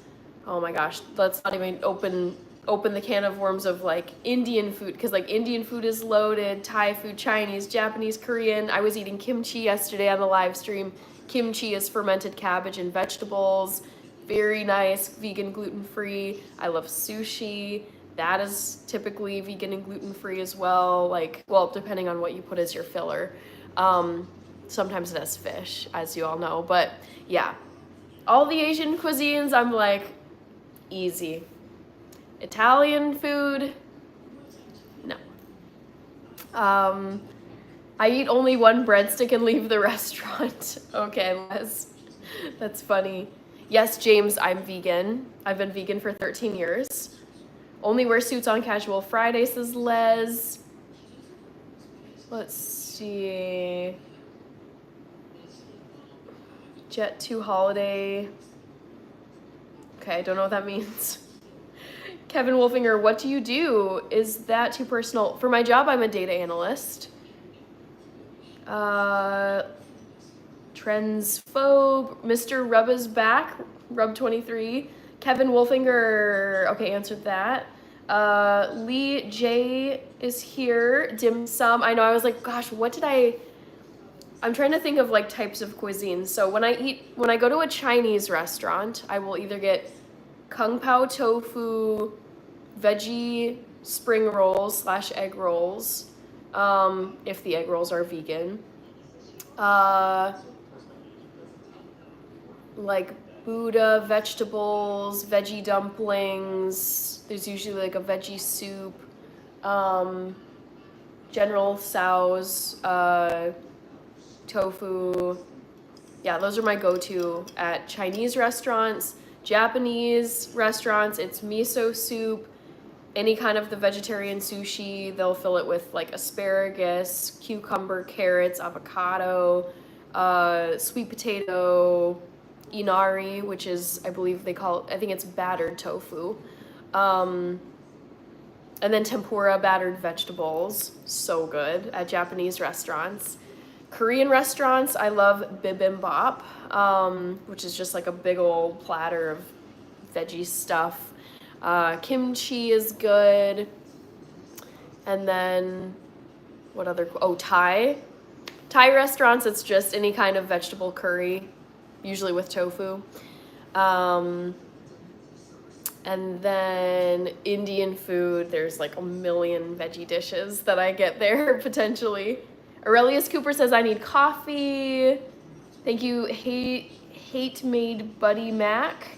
oh my gosh, let's not even open the can of worms of like Indian food, because like Indian food is loaded. Thai food, Chinese, Japanese, Korean. I was eating kimchi yesterday on the live stream. Kimchi is fermented cabbage and vegetables. Very nice, vegan, gluten-free. I love sushi. That is typically vegan and gluten-free as well. Like, well, depending on what you put as your filler. Sometimes it has fish, as you all know. But yeah, All the Asian cuisines, I'm like, easy. Italian food, no. I eat only one breadstick and leave the restaurant. Okay, Les. That's funny. Yes, James, I'm vegan. I've been vegan for 13 years. Only wear suits on casual Friday, says Les. Let's see. Jet 2 holiday. Okay, I don't know what that means. Kevin Wolfinger, what do you do? Is that too personal? For my job, I'm a data analyst. Trendsphobe. Mr. Rub is back. Rub23. Kevin Wolfinger. Okay, answered that. Lee J is here. Dim sum. I know, I was like, gosh, what did I'm trying to think of like types of cuisine. So when I go to a Chinese restaurant, I will either get Kung Pao tofu, veggie spring rolls / egg rolls, if the egg rolls are vegan. Like Buddha vegetables, veggie dumplings. There's usually like a veggie soup. General Tso's, tofu. Yeah, those are my go-to at Chinese restaurants. Japanese restaurants, it's miso soup, any kind of the vegetarian sushi. They'll fill it with like asparagus, cucumber, carrots, avocado, sweet potato, inari, which is, I believe they call it, I think it's battered tofu. And then tempura, battered vegetables. So good at Japanese restaurants. Korean restaurants, I love bibimbap, which is just like a big old platter of veggie stuff. Kimchi is good. And then, what other, Thai. Thai restaurants, it's just any kind of vegetable curry, usually with tofu. And then Indian food, there's like a million veggie dishes that I get there, potentially. Aurelius Cooper says, I need coffee. Thank you, Hate Made Buddy Mac.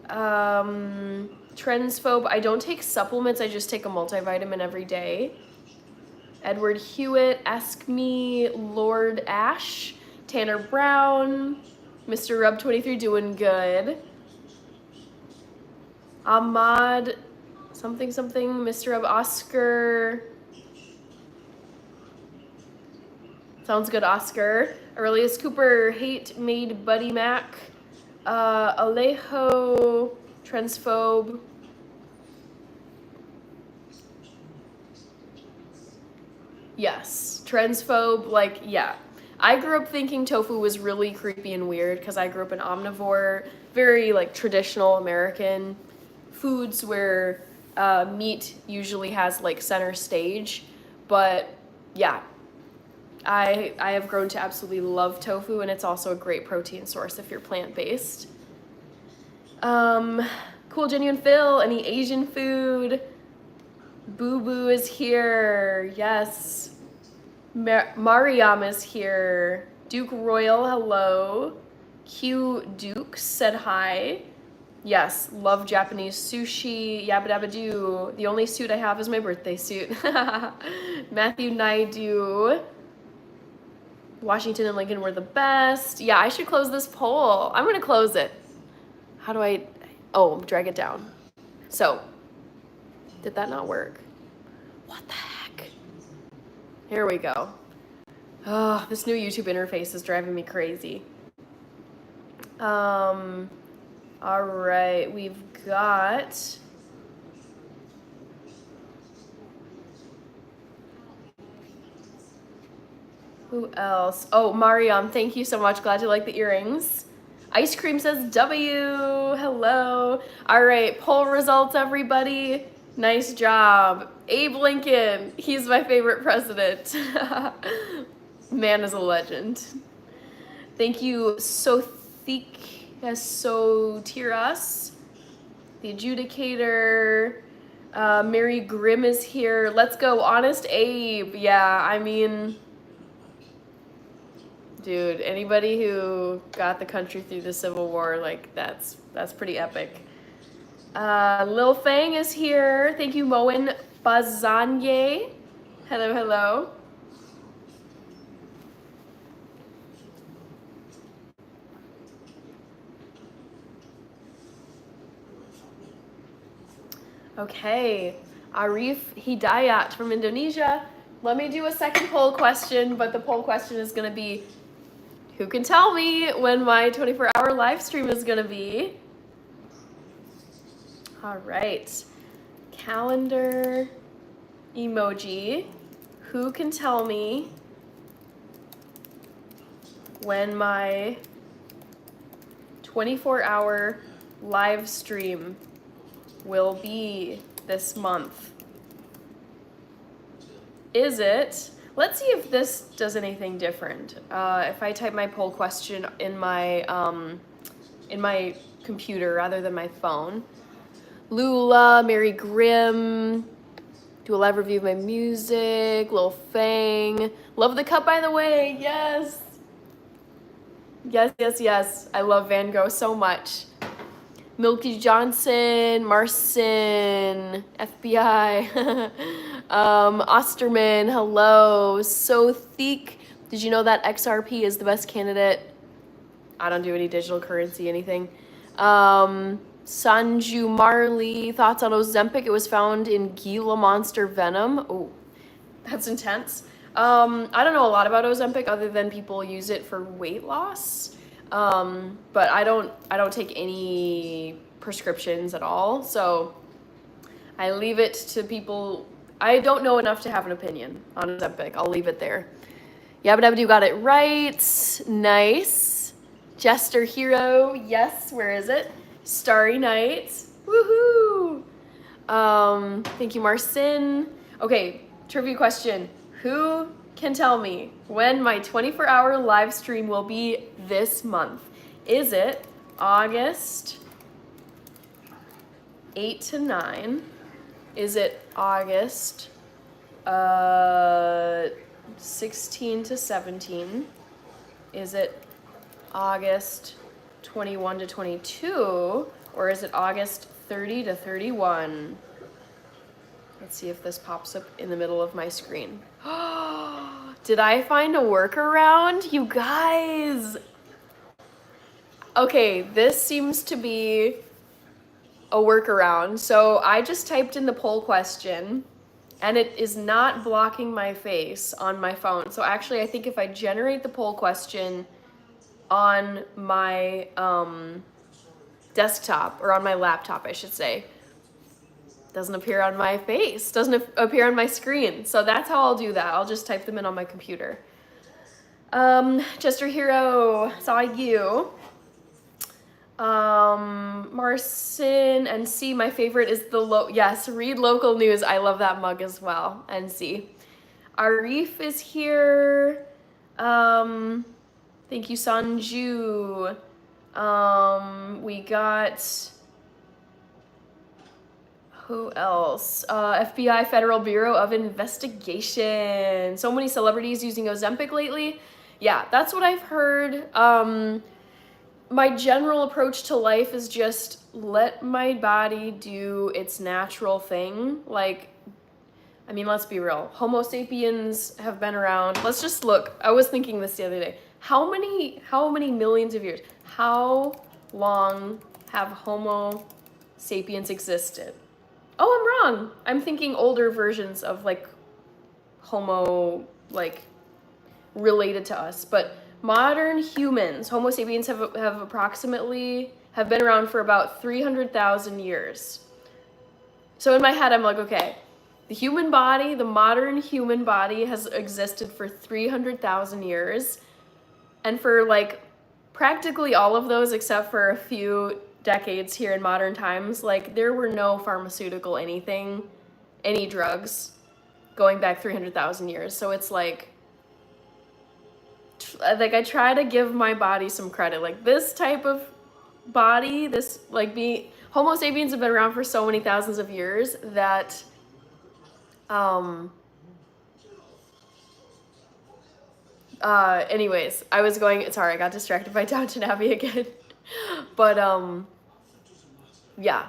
Trendsphobe, I don't take supplements, I just take a multivitamin every day. Edward Hewitt, Ask Me, Lord Ash, Tanner Brown, Mr. Rub23 doing good. Ahmad, something, Mr. Rub Oscar. Sounds good, Oscar. Aurelius Cooper, Hate Made Buddy Mac. Alejo, Transphobe. Yes, transphobe, like, yeah. I grew up thinking tofu was really creepy and weird because I grew up an omnivore, very like traditional American foods where meat usually has like center stage. But yeah, I have grown to absolutely love tofu, and it's also a great protein source if you're plant-based. Cool Genuine Phil, any Asian food? Boo Boo is here, yes. Mariam is here. Duke Royal, hello. Q Duke said hi. Yes, love Japanese sushi, yabba dabba doo. The only suit I have is my birthday suit. Matthew Naidu. Washington and Lincoln were the best. Yeah, I should close this poll. I'm gonna close it. How do I, drag it down. So, did that not work? What the heck? Here we go. Oh, this new YouTube interface is driving me crazy. All right, we've got... Who else? Oh, Mariam, thank you so much. Glad you like the earrings. Ice Cream says W. Hello. All right, poll results, everybody. Nice job. Abe Lincoln, he's my favorite president. Man is a legend. Thank you, Sotiras, the adjudicator. Mary Grimm is here. Let's go, Honest Abe. Yeah, I mean, Dude, anybody who got the country through the Civil War, like, that's pretty epic. Lil Fang is here. Thank you, Moen Bazanye. Hello, hello. Okay, Arif Hidayat from Indonesia. Let me do a second poll question, but the poll question is gonna be, who can tell me when my 24-hour live stream is gonna be? All right, calendar emoji. Who can tell me when my 24-hour live stream will be this month? Is it, let's see if this does anything different. If I type my poll question in my computer rather than my phone. Lula, Mary Grimm, do a live review of my music, Lil Fang. Love the cup, by the way, yes. Yes, yes, yes. I love Van Gogh so much. Milky Johnson, Marcin, FBI, Osterman, hello. So Thick, did you know that XRP is the best candidate? I don't do any digital currency, anything. Sanju Marley, thoughts on Ozempic? It was found in Gila monster venom. Oh, that's intense. I don't know a lot about Ozempic other than people use it for weight loss. But I don't take any prescriptions at all, so I leave it to people. I don't know enough to have an opinion on Ozempic. I'll leave it there. Yabba Dabba Doo got it right. Nice. Jester Hero, yes, where is it? Starry Night, woohoo! Thank you, Marcin. Okay, trivia question. Who can tell me when my 24-hour live stream will be this month? Is it August 8 to 9? Is it August 16 to 17? Is it August 21 to 22? Or is it August 30 to 31? Let's see if this pops up in the middle of my screen. Did I find a workaround? You guys! Okay, this seems to be a workaround. So I just typed in the poll question and it is not blocking my face on my phone. So actually, I think if I generate the poll question on my desktop, or on my laptop, I should say, doesn't appear on my face, doesn't appear on my screen. So that's how I'll do that. I'll just type them in on my computer. Jester Hero, saw you. Marcin and C, my favorite is the yes, read local news. I love that mug as well. And C. Arif is here. Thank you, Sanju. We got, who else? FBI Federal Bureau of Investigation. So many celebrities using Ozempic lately. Yeah, that's what I've heard. My general approach to life is just let my body do its natural thing. Like, I mean, let's be real. Homo sapiens have been around. Let's just look. I was thinking this the other day. How many millions of years? How long have Homo sapiens existed? Oh, I'm wrong. I'm thinking older versions of like Homo, like related to us. But modern humans, Homo sapiens have approximately been around for about 300,000 years. So in my head, I'm like, okay, the human body, the modern human body has existed for 300,000 years. And for like practically all of those, except for a few decades here in modern times, like there were no pharmaceutical any drugs going back 300,000 years. So it's like I try to give my body some credit. Like this type of body, this like Homo sapiens have been around for so many thousands of years that Anyways, I was going, sorry, I got distracted by Downton Abbey again. But, yeah.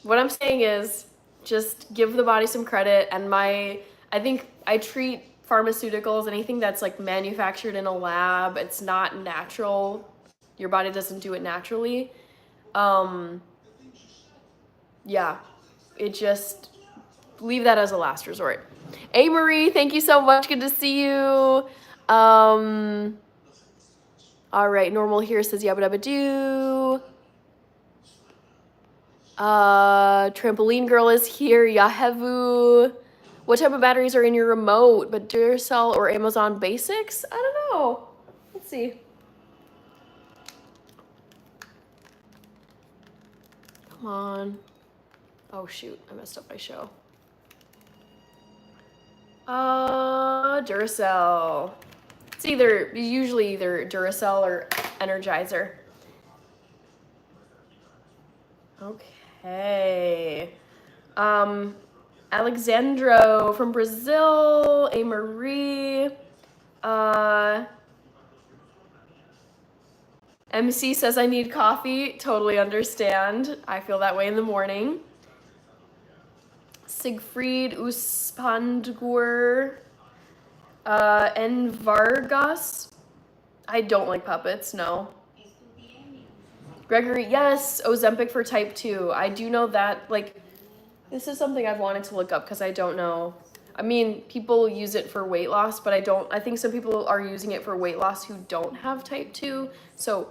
What I'm saying is just give the body some credit. And I think I treat pharmaceuticals, anything that's like manufactured in a lab, it's not natural. Your body doesn't do it naturally. Yeah, it just, leave that as a last resort. Hey Marie, thank you so much. Good to see you. All right, normal here says yabba dabba doo. Trampoline girl is here. Yahevu. What type of batteries are in your remote? But Duracell or Amazon Basics? I don't know. Let's see. Come on. Oh shoot, I messed up my show. Duracell. It's usually either Duracell or Energizer. Okay. Alexandro from Brazil. A Marie. MC says I need coffee. Totally understand. I feel that way in the morning. Siegfried Uspandgur. N. Vargas. I don't like puppets, no. Gregory, yes, Ozempic for type 2. I do know that, like, this is something I've wanted to look up because I don't know. I mean, people use it for weight loss, but I think some people are using it for weight loss who don't have type 2. So,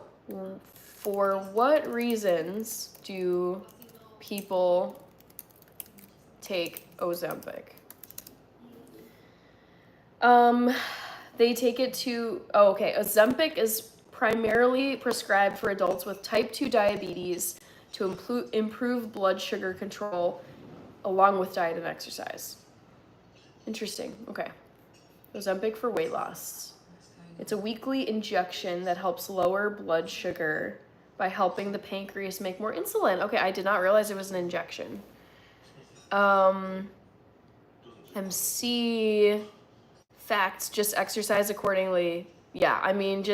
for what reasons do people take Ozempic? They take it to, Ozempic is primarily prescribed for adults with type 2 diabetes to improve blood sugar control along with diet and exercise. Interesting. Okay. Ozempic for weight loss. It's a weekly injection that helps lower blood sugar by helping the pancreas make more insulin. Okay, I did not realize it was an injection. MC facts, just exercise accordingly. Yeah, I mean,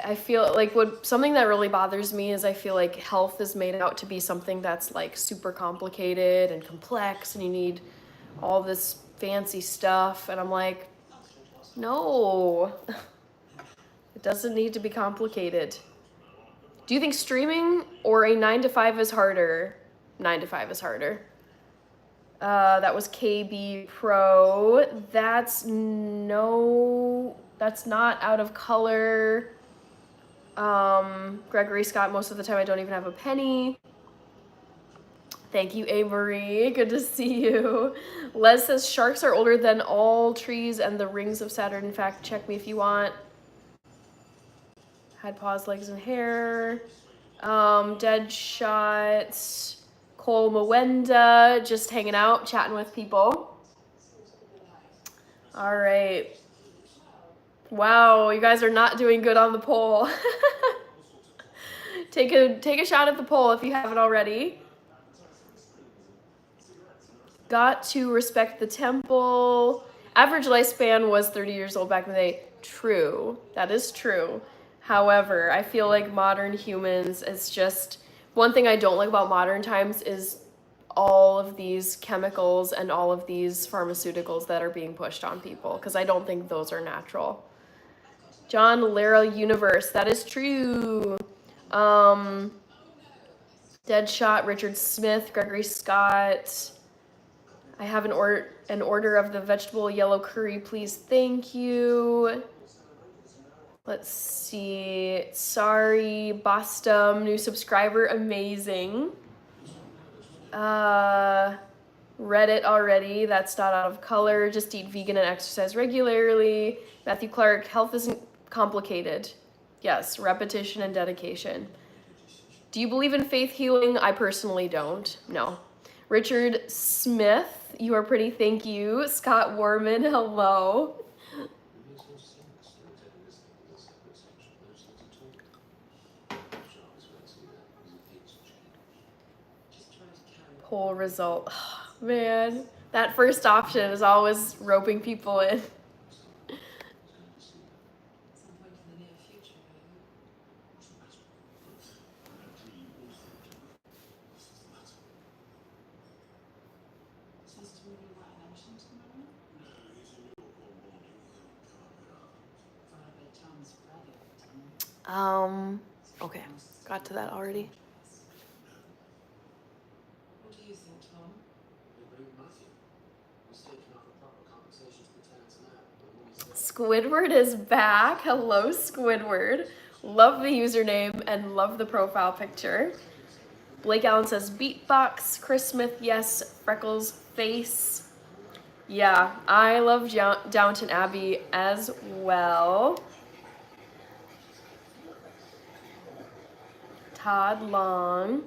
I feel like something that really bothers me is I feel like health is made out to be something that's like super complicated and complex and you need all this fancy stuff. And I'm like, no, it doesn't need to be complicated. Do you think streaming or a 9 to 5 is harder? 9 to 5 is harder. That was KB Pro. That's not out of color. Gregory Scott, most of the time I don't even have a penny. Thank you, Avery. Good to see you. Les says sharks are older than all trees and the rings of Saturn. In fact, check me if you want. Had paws, legs, and hair. Dead shots. Cole Mwenda, just hanging out, chatting with people. All right. Wow, you guys are not doing good on the poll. Take a shot at the poll if you haven't already. Got to respect the temple. Average lifespan was 30 years old back in the day. True, that is true. However, I feel like modern humans, it's just, one thing I don't like about modern times is all of these chemicals and all of these pharmaceuticals that are being pushed on people, because I don't think those are natural. John Lara Universe, that is true. Deadshot, Richard Smith, Gregory Scott. I have an order of the vegetable yellow curry, please. Thank you. Let's see. Sorry, Boston, new subscriber, amazing. Read it already. That's not out of color. Just eat vegan and exercise regularly. Matthew Clark, health isn't complicated. Yes, repetition and dedication. Do you believe in faith healing? I personally don't. No. Richard Smith, you are pretty. Thank you. Scott Warman, hello. Poll result. Oh, man, that first option is always roping people in. Okay, got to that already. What do you think, Tom? We bring Matthew. He's taken off a proper compensation to the tenants now. Squidward is back. Hello, Squidward. Love the username and love the profile picture. Blake Allen says beatbox. Chris Smith, yes. Freckles face. Yeah, I love Downton Abbey as well. Todd Long.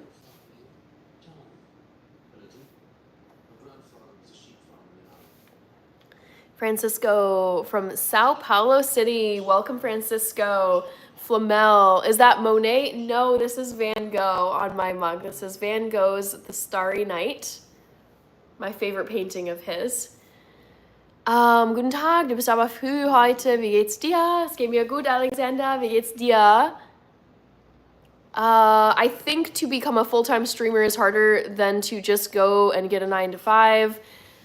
Francisco from Sao Paulo City. Welcome, Francisco. Flamel. Is that Monet? No, this is Van Gogh on my mug. This is Van Gogh's The Starry Night. My favorite painting of his. Guten Tag, du bist aber früh heute. Wie geht's dir? Es geht mir gut, Alexander. Wie geht's dir? I think to become a full-time streamer is harder than to just go and get a 9-to-5.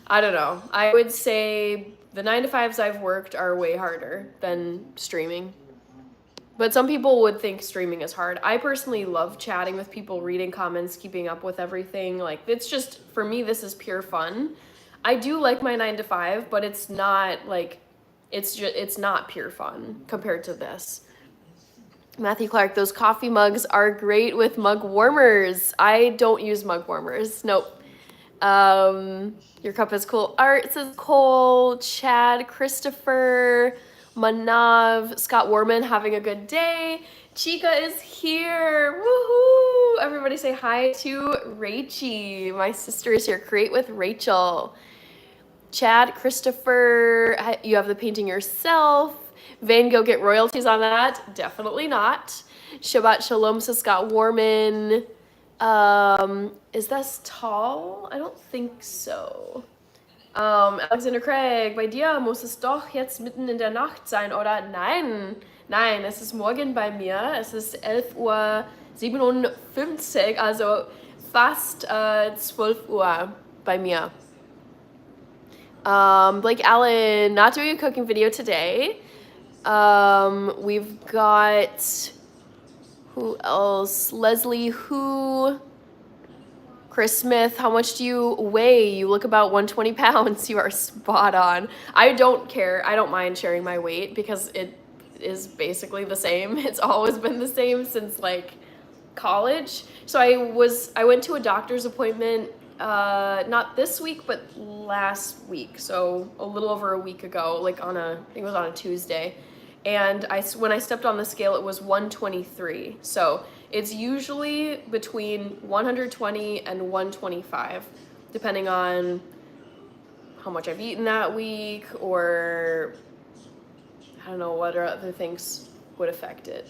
I don't know. I would say the 9-to-5s I've worked are way harder than streaming. But some people would think streaming is hard. I personally love chatting with people, reading comments, keeping up with everything. Like, it's just, for me, this is pure fun. I do like my 9-to-5, but it's not like, it's not pure fun compared to this. Matthew Clark, those coffee mugs are great with mug warmers. I don't use mug warmers. Nope. Your cup has cool art, says Cole. Chad, Christopher, Manav, Scott Warman having a good day. Chica is here. Woohoo! Everybody say hi to Rachie. My sister is here. Create with Rachel. Chad, Christopher, you have the painting yourself. Van Gogh get royalties on that? Definitely not. Shabbat Shalom, says Scott Warman. Is this tall? I don't think so. Alexander Craig, bei dir muss es doch jetzt mitten in der Nacht sein, oder? Nein, nein, es ist morgen bei mir. Es ist 11:57 Uhr, also fast 12 Uhr bei mir. Blake Allen, not doing a cooking video today. We've got, who else? Leslie, who? Chris Smith, how much do you weigh? You look about 120 pounds. You are spot on. I don't care. I don't mind sharing my weight because it is basically the same. It's always been the same since like college. So I went to a doctor's appointment, not this week, but last week. So a little over a week ago, like I think it was on a Tuesday. And when I stepped on the scale, it was 123. So it's usually between 120 and 125, depending on how much I've eaten that week, or I don't know what other things would affect it.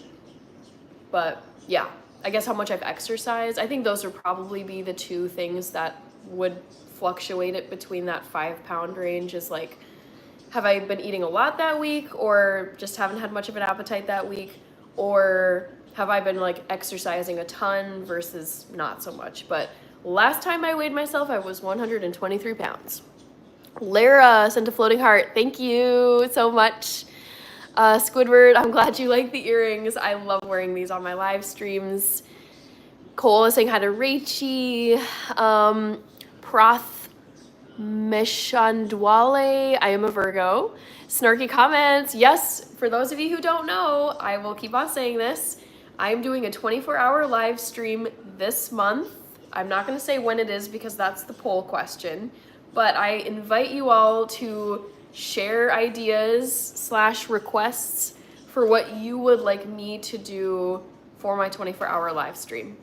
But yeah, I guess how much I've exercised. I think those would probably be the two things that would fluctuate it between that 5-pound range, is like, have I been eating a lot that week, or just haven't had much of an appetite that week, or have I been like exercising a ton versus not so much. But last time I weighed myself, I was 123 pounds. Lara sent a floating heart. Thank you so much. Squidward, I'm glad you like the earrings. I love wearing these on my live streams. Cole is saying hi to Rachie. Proth Meshandwale, I am a Virgo. Snarky comments. Yes, for those of you who don't know, I will keep on saying this. I'm doing a 24-hour live stream this month. I'm not going to say when it is because that's the poll question, but I invite you all to share ideas / requests for what you would like me to do for my 24-hour live stream.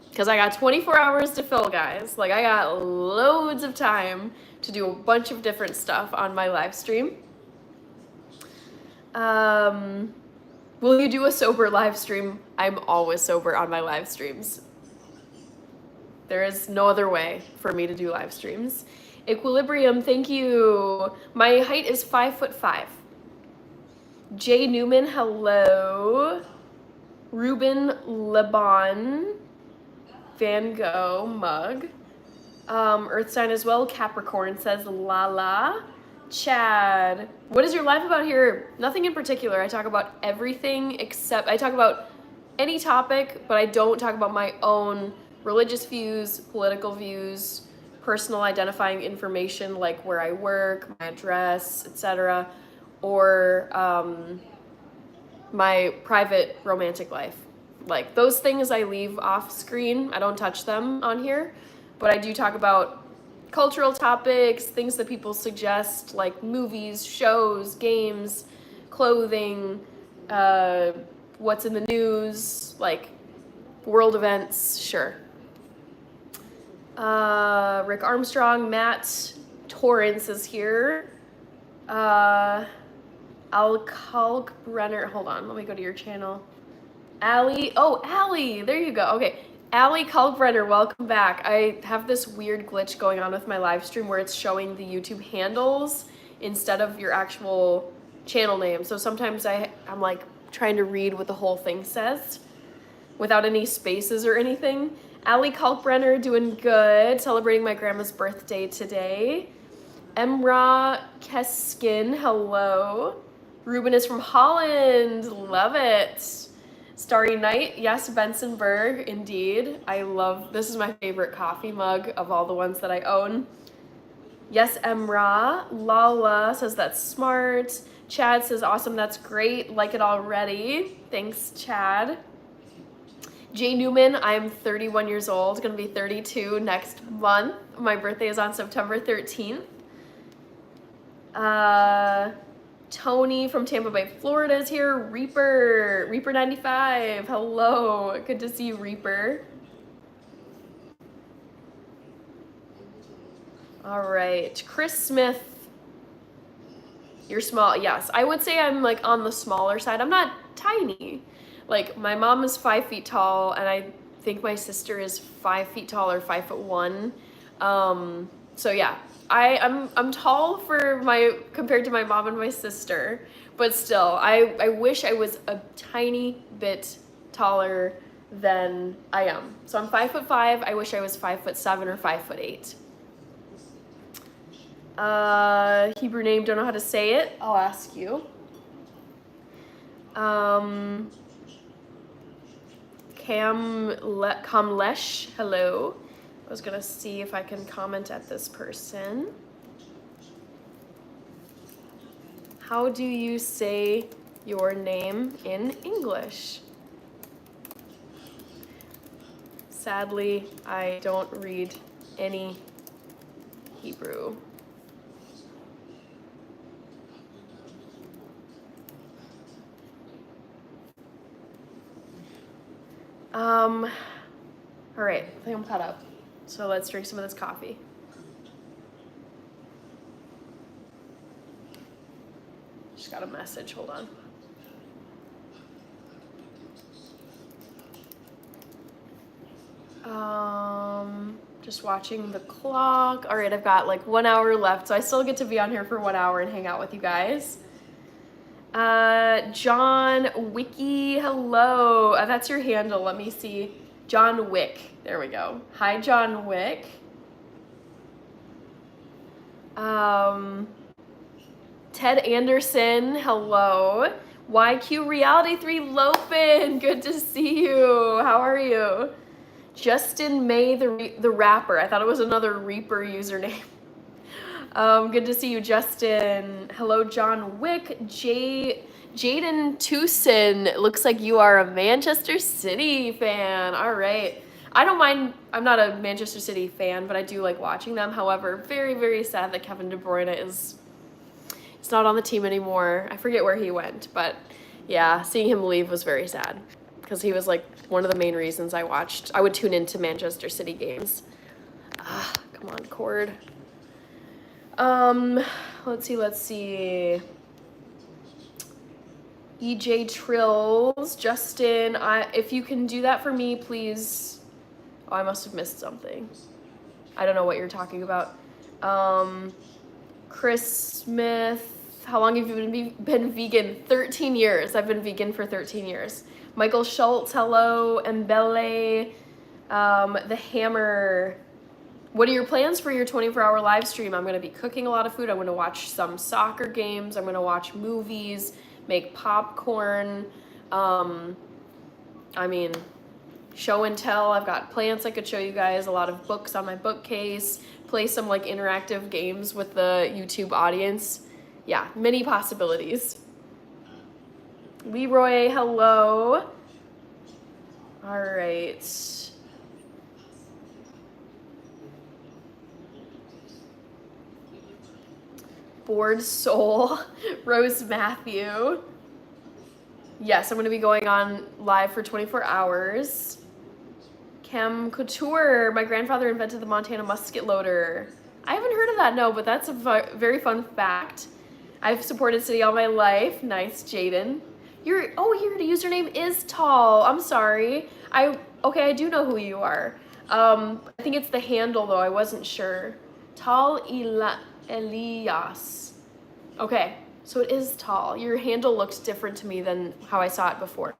Because I got 24 hours to fill, guys. Like, I got loads of time to do a bunch of different stuff on my live stream. Will you do a sober live stream? I'm always sober on my live streams. There is no other way for me to do live streams. Equilibrium, thank you. My height is 5'5". Jay Newman, hello. Ruben Leban, Van Gogh mug. Earth sign as well. Capricorn says Lala. Chad, what is your life about here? Nothing in particular. I talk about everything except I talk about any topic, but I don't talk about my own religious views, political views, personal identifying information like where I work, my address, etc., or my private romantic life. Like those things I leave off screen. I don't touch them on here, but I do talk about cultural topics, things that people suggest, like movies, shows, games, clothing, what's in the news, like world events, sure. Rick Armstrong, Matt Torrance is here. Al Kalkbrenner, hold on, let me go to your channel. Allie, oh, Allie, there you go. Okay, Allie Kalkbrenner, welcome back. I have this weird glitch going on with my live stream where it's showing the YouTube handles instead of your actual channel name. So sometimes I'm like trying to read what the whole thing says without any spaces or anything. Allie Kalkbrenner, doing good. Celebrating my grandma's birthday today. Emra Keskin, hello. Ruben is from Holland, love it. Starry Night, yes, Bensonburg, indeed. I love, this is my favorite coffee mug of all the ones that I own. Yes, Emra. Lala says that's smart. Chad says awesome, that's great, like it already. Thanks, Chad. Jay Newman, I'm 31 years old, gonna be 32 next month. My birthday is on September 13th. Tony from Tampa Bay, Florida is here. Reaper 95, hello, good to see you, Reaper. All right, Chris Smith, you're small, yes. I would say I'm like on the smaller side. I'm not tiny. Like my mom is 5 feet tall, and I think my sister is 5 feet tall or 5'1". So yeah, I'm tall compared to my mom and my sister, but still, I wish I was a tiny bit taller than I am. So I'm 5'5". I wish I was 5'7" or 5'8". Hebrew name, don't know how to say it. I'll ask you. Kamlesh, hello. I was gonna see if I can comment at this person. How do you say your name in English? Sadly, I don't read any Hebrew. All right, I think I'm caught up. So let's drink some of this coffee. Just got a message, hold on. Just watching the clock. All right, I've got like 1 hour left, so I still get to be on here for 1 hour and hang out with you guys. John Wiki, hello. That's your handle, let me see. John Wick, there we go. Hi, John Wick. Ted Anderson, hello. YQ Reality 3 Lopin, good to see you. How are you? Justin May, the rapper. I thought it was another Reaper username. Good to see you, Justin. Hello, John Wick. Jaden Tucson, looks like you are a Manchester City fan. All right. I don't mind, I'm not a Manchester City fan, but I do like watching them. However, very, very sad that Kevin De Bruyne is not on the team anymore. I forget where he went, but yeah, seeing him leave was very sad because he was like one of the main reasons I would tune into Manchester City games. Come on, Cord. Let's see. EJ Trills, Justin, if you can do that for me, please. Oh, I must have missed something. I don't know what you're talking about. Chris Smith, how long have you been vegan? 13 years. I've been vegan for 13 years. Michael Schultz, hello. Mbele, The Hammer. What are your plans for your 24-hour live stream? I'm going to be cooking a lot of food. I'm going to watch some soccer games. I'm going to watch movies, make popcorn. I mean, show and tell. I've got plants I could show you guys, a lot of books on my bookcase, play some like interactive games with the YouTube audience. Yeah, many possibilities. Leroy, hello. All right. Bored Soul, Rose Matthew. Yes, I'm going to be going on live for 24 hours. Chem Couture, my grandfather invented the Montana musket loader. I haven't heard of that, no, but that's a very fun fact. I've supported City all my life. Nice, Jaden. Your username is Tall. I'm sorry. Okay, I do know who you are. I think it's the handle though. I wasn't sure. Tall Elias. Okay, so it is Tall. Your handle looks different to me than how I saw it before.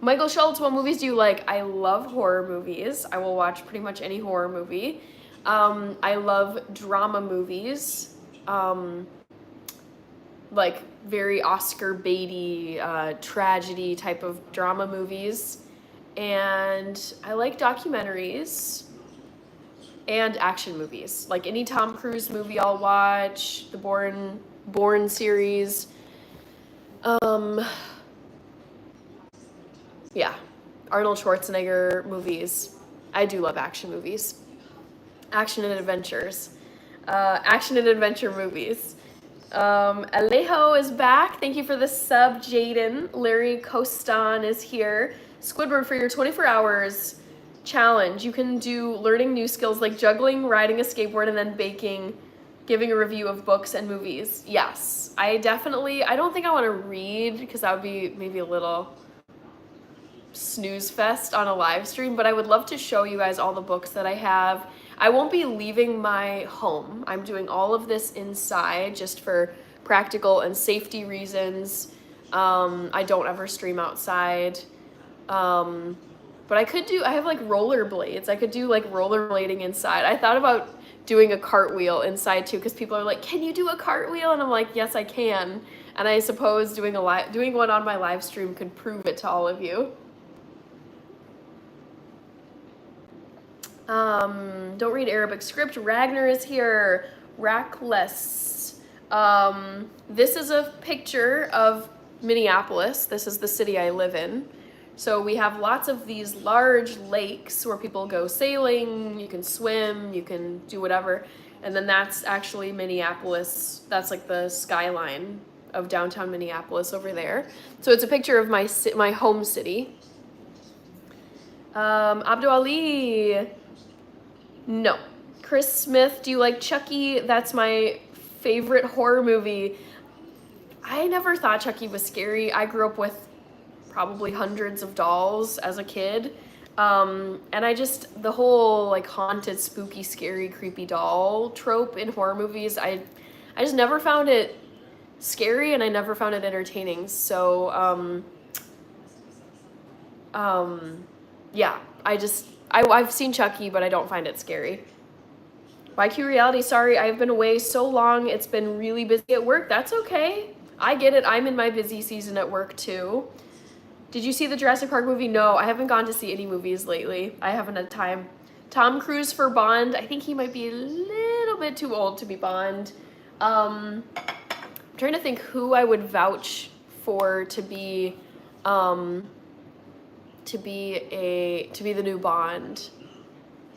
Michael Schultz, what movies do you like? I love horror movies. I will watch pretty much any horror movie. I love drama movies. Like very Oscar baity, tragedy type of drama movies. And I like documentaries and action movies. Like any Tom Cruise movie I'll watch, the Bourne series. Yeah, Arnold Schwarzenegger movies. I do love action movies. Action and adventures. Action and adventure movies. Alejo is back. Thank you for the sub, Jaden. Larry Costan is here. Squidward, for your 24 hours challenge, you can do learning new skills like juggling, riding a skateboard, and then baking, giving a review of books and movies. Yes, I don't think I want to read because that would be maybe a little snooze fest on a live stream, but I would love to show you guys all the books that I have. I won't be leaving my home. I'm doing all of this inside just for practical and safety reasons. I don't ever stream outside. But I have like rollerblades. I could do like rollerblading inside. I thought about doing a cartwheel inside too, because people are like, can you do a cartwheel? And I'm like, yes, I can. And I suppose doing one on my live stream could prove it to all of you. Don't read Arabic script. Ragnar is here. Rackless. This is a picture of Minneapolis. This is the city I live in. So we have lots of these large lakes where people go sailing, you can swim, you can do whatever. And then that's actually Minneapolis. That's like the skyline of downtown Minneapolis over there. So it's a picture of my home city. Abdul Ali. No. Chris Smith, do you like Chucky? That's my favorite horror movie. I never thought Chucky was scary. I grew up with probably hundreds of dolls as a kid. And the whole like haunted, spooky, scary, creepy doll trope in horror movies, I just never found it scary and I never found it entertaining. So, yeah, I've seen Chucky, but I don't find it scary. YQ Reality, sorry, I've been away so long. It's been really busy at work. That's okay. I get it. I'm in my busy season at work too. Did you see the Jurassic Park movie? No, I haven't gone to see any movies lately. I haven't had time. Tom Cruise for Bond. I think he might be a little bit too old to be Bond. I'm trying to think who I would vouch for to be the new Bond.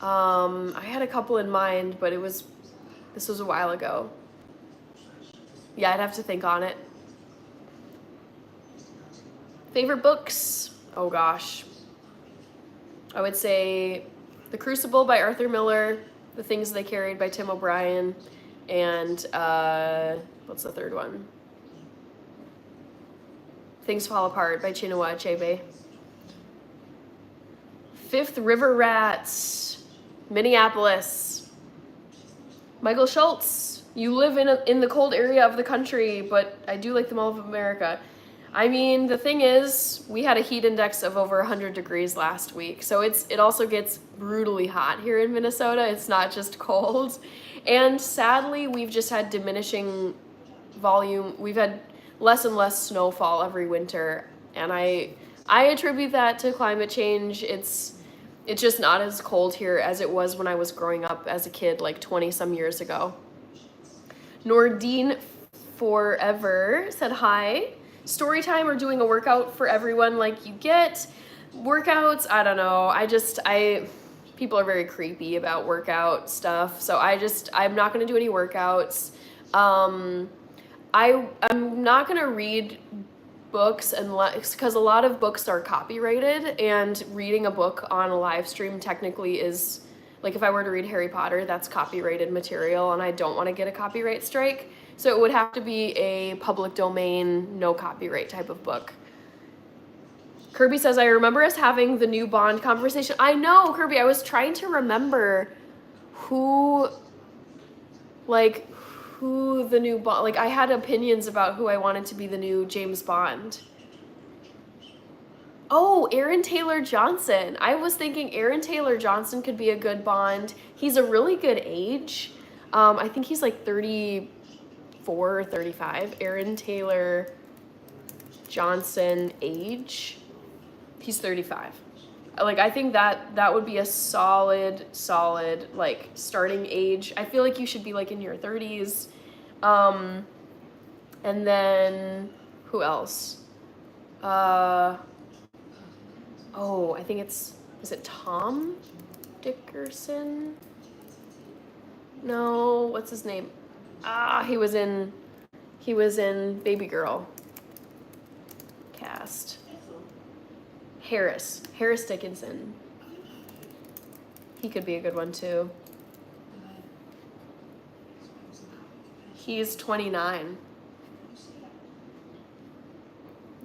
I had a couple in mind, but this was a while ago. Yeah, I'd have to think on it. Favorite books? Oh gosh. I would say The Crucible by Arthur Miller, The Things They Carried by Tim O'Brien, and what's the third one? Things Fall Apart by Chinua Achebe. Fifth River Rats, Minneapolis. Michael Schultz, you live in the cold area of the country, but I do like the Mall of America. I mean, the thing is, we had a heat index of over 100 degrees last week, so it also gets brutally hot here in Minnesota. It's not just cold. And sadly, we've just had diminishing volume. We've had less and less snowfall every winter, and I I attribute that to climate change. It's just not as cold here as it was when I was growing up as a kid, like 20 some years ago. Nordine Forever said hi. Story time or doing a workout for everyone like you get. Workouts, I don't know. People are very creepy about workout stuff. So I'm not going to do any workouts. I'm not going to read books unless, because a lot of books are copyrighted, and reading a book on a live stream technically is, like if I were to read Harry Potter, that's copyrighted material and I don't want to get a copyright strike. So it would have to be a public domain, no copyright type of book. Kirby says, I remember us having the new Bond conversation. I know, Kirby, I was trying to remember who the new Bond, like I had opinions about who I wanted to be the new James Bond. Oh, Aaron Taylor Johnson. I was thinking Aaron Taylor Johnson could be a good Bond. He's a really good age. I think he's like 34 or 35. Aaron Taylor Johnson age. He's 35. Like, I think that would be a solid, like, starting age. I feel like you should be, like, in your 30s. And then, who else? I think is it Tom Dickerson? No, what's his name? He was in Baby Girl cast. Harris Dickinson. He could be a good one too. He's 29.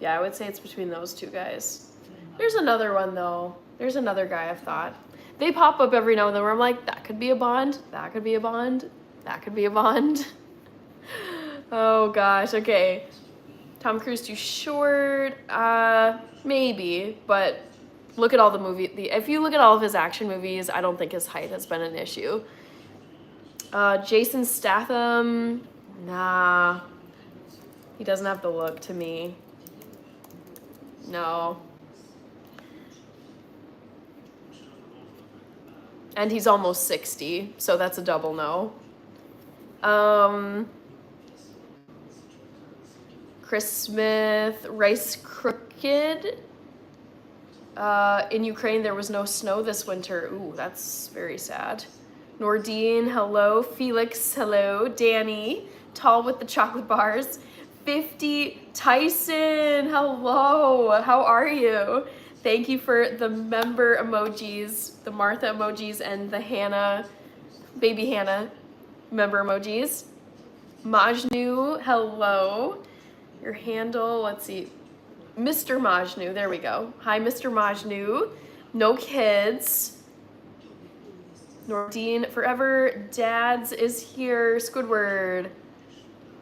Yeah, I would say it's between those two guys. There's another one though. There's another guy I've thought. They pop up every now and then where I'm like, that could be a Bond, that could be a Bond, that could be a Bond. Oh gosh, okay. Tom Cruise too short? Maybe, but look at all if you look at all of his action movies, I don't think his height has been an issue. Jason Statham, nah. He doesn't have the look to me. No. And he's almost 60, so that's a double no. Chris Smith, Rice Crooked. In Ukraine, there was no snow this winter. Ooh, that's very sad. Nordine, hello. Felix, hello. Danny, tall with the chocolate bars. 50, Tyson, hello. How are you? Thank you for the member emojis, the Martha emojis, and the Hannah, baby Hannah member emojis. Majnu, hello. Your handle, let's see. Mr. Majnu, there we go. Hi, Mr. Majnu. No kids. Nordine forever. Dads is here. Squidward.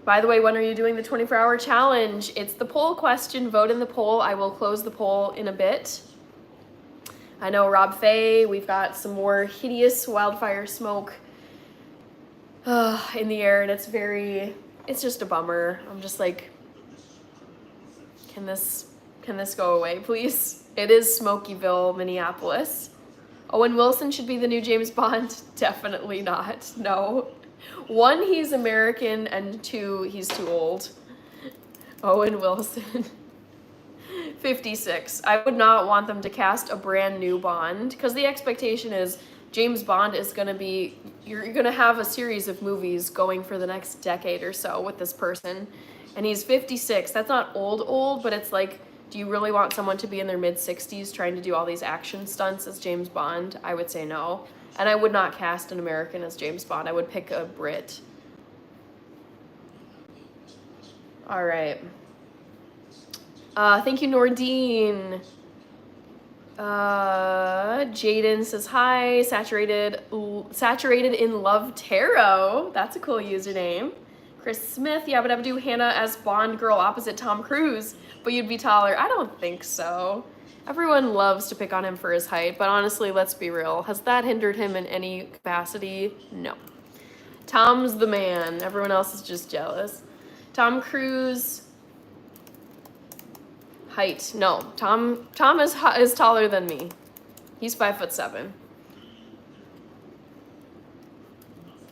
By the way, when are you doing the 24-hour challenge? It's the poll question. Vote in the poll. I will close the poll in a bit. I know, Rob Faye, we've got some more hideous wildfire smoke in the air, and it's just a bummer. I'm just like, can this go away, please? It is Smokyville, Minneapolis. Owen Wilson should be the new James Bond. Definitely not. No. 1, he's American, and 2, he's too old. Owen Wilson. 56. I would not want them to cast a brand new Bond, because the expectation is James Bond is going to be, you're going to have a series of movies going for the next decade or so with this person. And he's 56. That's not old, but it's like, do you really want someone to be in their mid-60s trying to do all these action stunts as James Bond? I would say no. And I would not cast an American as James Bond. I would pick a Brit. All right. Thank you, Nordine. Jaden says hi. Saturated in Love Tarot. That's a cool username. Chris Smith, yabba dabba do. Hannah as Bond girl opposite Tom Cruise, but you'd be taller. I don't think so. Everyone loves to pick on him for his height, but honestly, let's be real. Has that hindered him in any capacity? No. Tom's the man. Everyone else is just jealous. Tom Cruise. Height. No, Tom is taller than me. He's 5'7".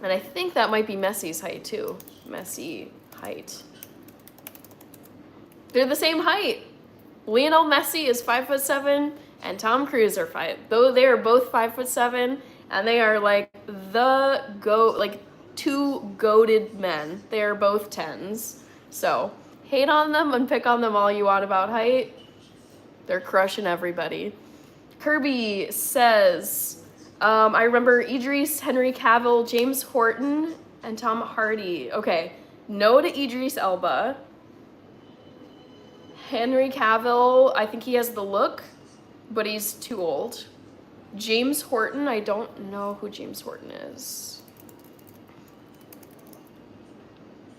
And I think that might be Messi's height too. Messi height. They're the same height. Lionel Messi is 5'7", and Tom Cruise are though they are both 5'7", and they are like two goated men. They are both 10s. So hate on them and pick on them all you want about height. They're crushing everybody. Kirby says, I remember Idris, Henry Cavill, James Horton, and Tom Hardy. Okay, no to Idris Elba. Henry Cavill, I think he has the look, but he's too old. James Horton, I don't know who James Horton is.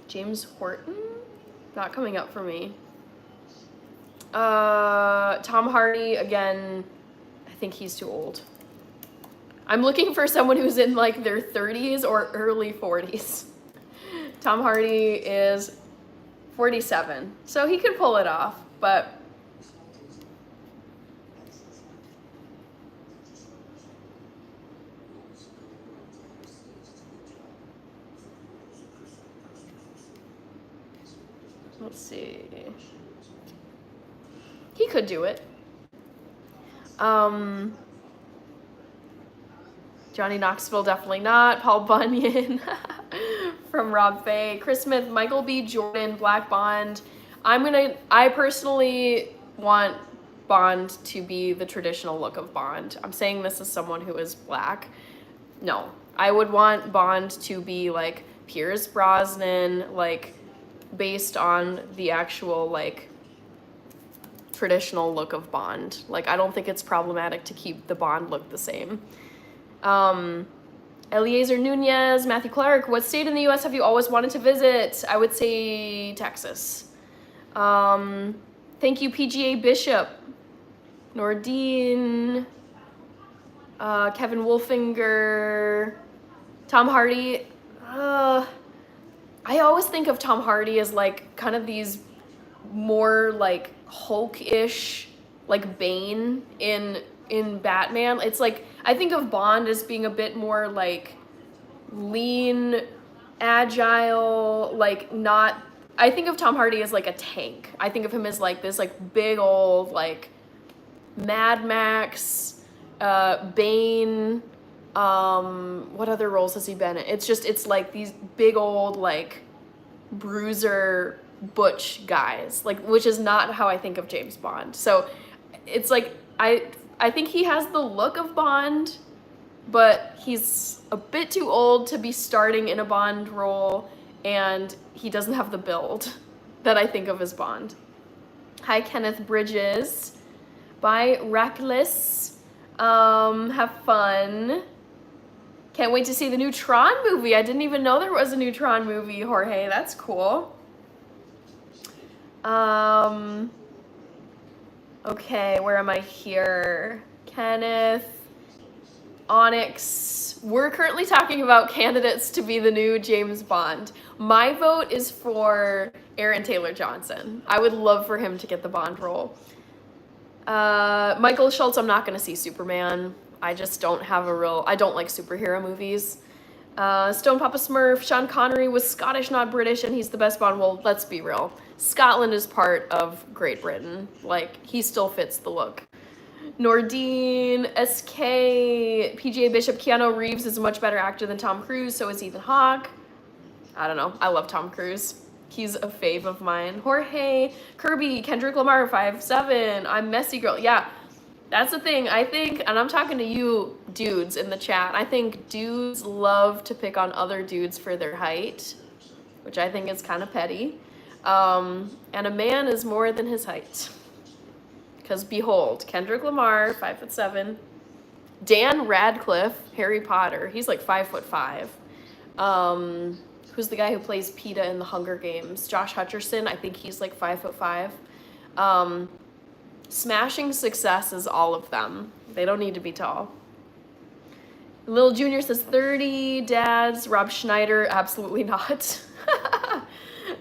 James Horton? Not coming up for me. Tom Hardy, again, I think he's too old. I'm looking for someone who's in like their 30s or early 40s. Tom Hardy is 47, so he could pull it off, but let's see. He could do it. Johnny Knoxville, definitely not. Paul Bunyan from Rob Fay. Chris Smith, Michael B. Jordan, Black Bond. I personally want Bond to be the traditional look of Bond. I'm saying this as someone who is black. No, I would want Bond to be like Pierce Brosnan, like based on the actual like traditional look of Bond. Like, I don't think it's problematic to keep the Bond look the same. Eliezer Nunez, Matthew Clark, what state in the US have you always wanted to visit? I would say Texas. Thank you, PGA Bishop, Nordine, Kevin Wolfinger, Tom Hardy. I always think of Tom Hardy as like kind of these more like Hulk-ish, like Bane in Batman. It's like, I think of Bond as being a bit more like lean, agile, like not, I think of Tom Hardy as like a tank. I think of him as like this like big old like Mad Max, Bane, what other roles has he been in? It's like these big old like bruiser butch guys, like, which is not how I think of James Bond. So it's like, I think he has the look of Bond, but he's a bit too old to be starting in a Bond role, and he doesn't have the build that I think of as Bond. Hi, Kenneth Bridges. Bye, Reckless. Have fun. Can't wait to see the new Tron movie. I didn't even know there was a new Tron movie, Jorge. That's cool. Okay, where am I here? Kenneth, Onyx. We're currently talking about candidates to be the new James Bond. My vote is for Aaron Taylor Johnson. I would love for him to get the Bond role. Michael Schultz, I'm not going to see Superman. I just don't have I don't like superhero movies. Stone Papa Smurf, Sean Connery was Scottish, not British, and he's the best Bond. Well, let's be real. Scotland is part of Great Britain. Like, he still fits the look. Nordine, SK, PGA Bishop, Keanu Reeves is a much better actor than Tom Cruise, so is Ethan Hawke. I don't know. I love Tom Cruise. He's a fave of mine. Jorge, Kirby, Kendrick Lamar, 5'7". I'm Messy Girl. Yeah, that's the thing. I think, and I'm talking to you dudes in the chat, I think dudes love to pick on other dudes for their height, which I think is kind of petty. And a man is more than his height. Because behold, Kendrick Lamar, 5'7". Dan Radcliffe, Harry Potter, he's like 5'5". Who's the guy who plays PETA in the Hunger Games? Josh Hutcherson, I think he's like 5'5". Smashing success is all of them. They don't need to be tall. Lil Junior says 30 dads. Rob Schneider, absolutely not.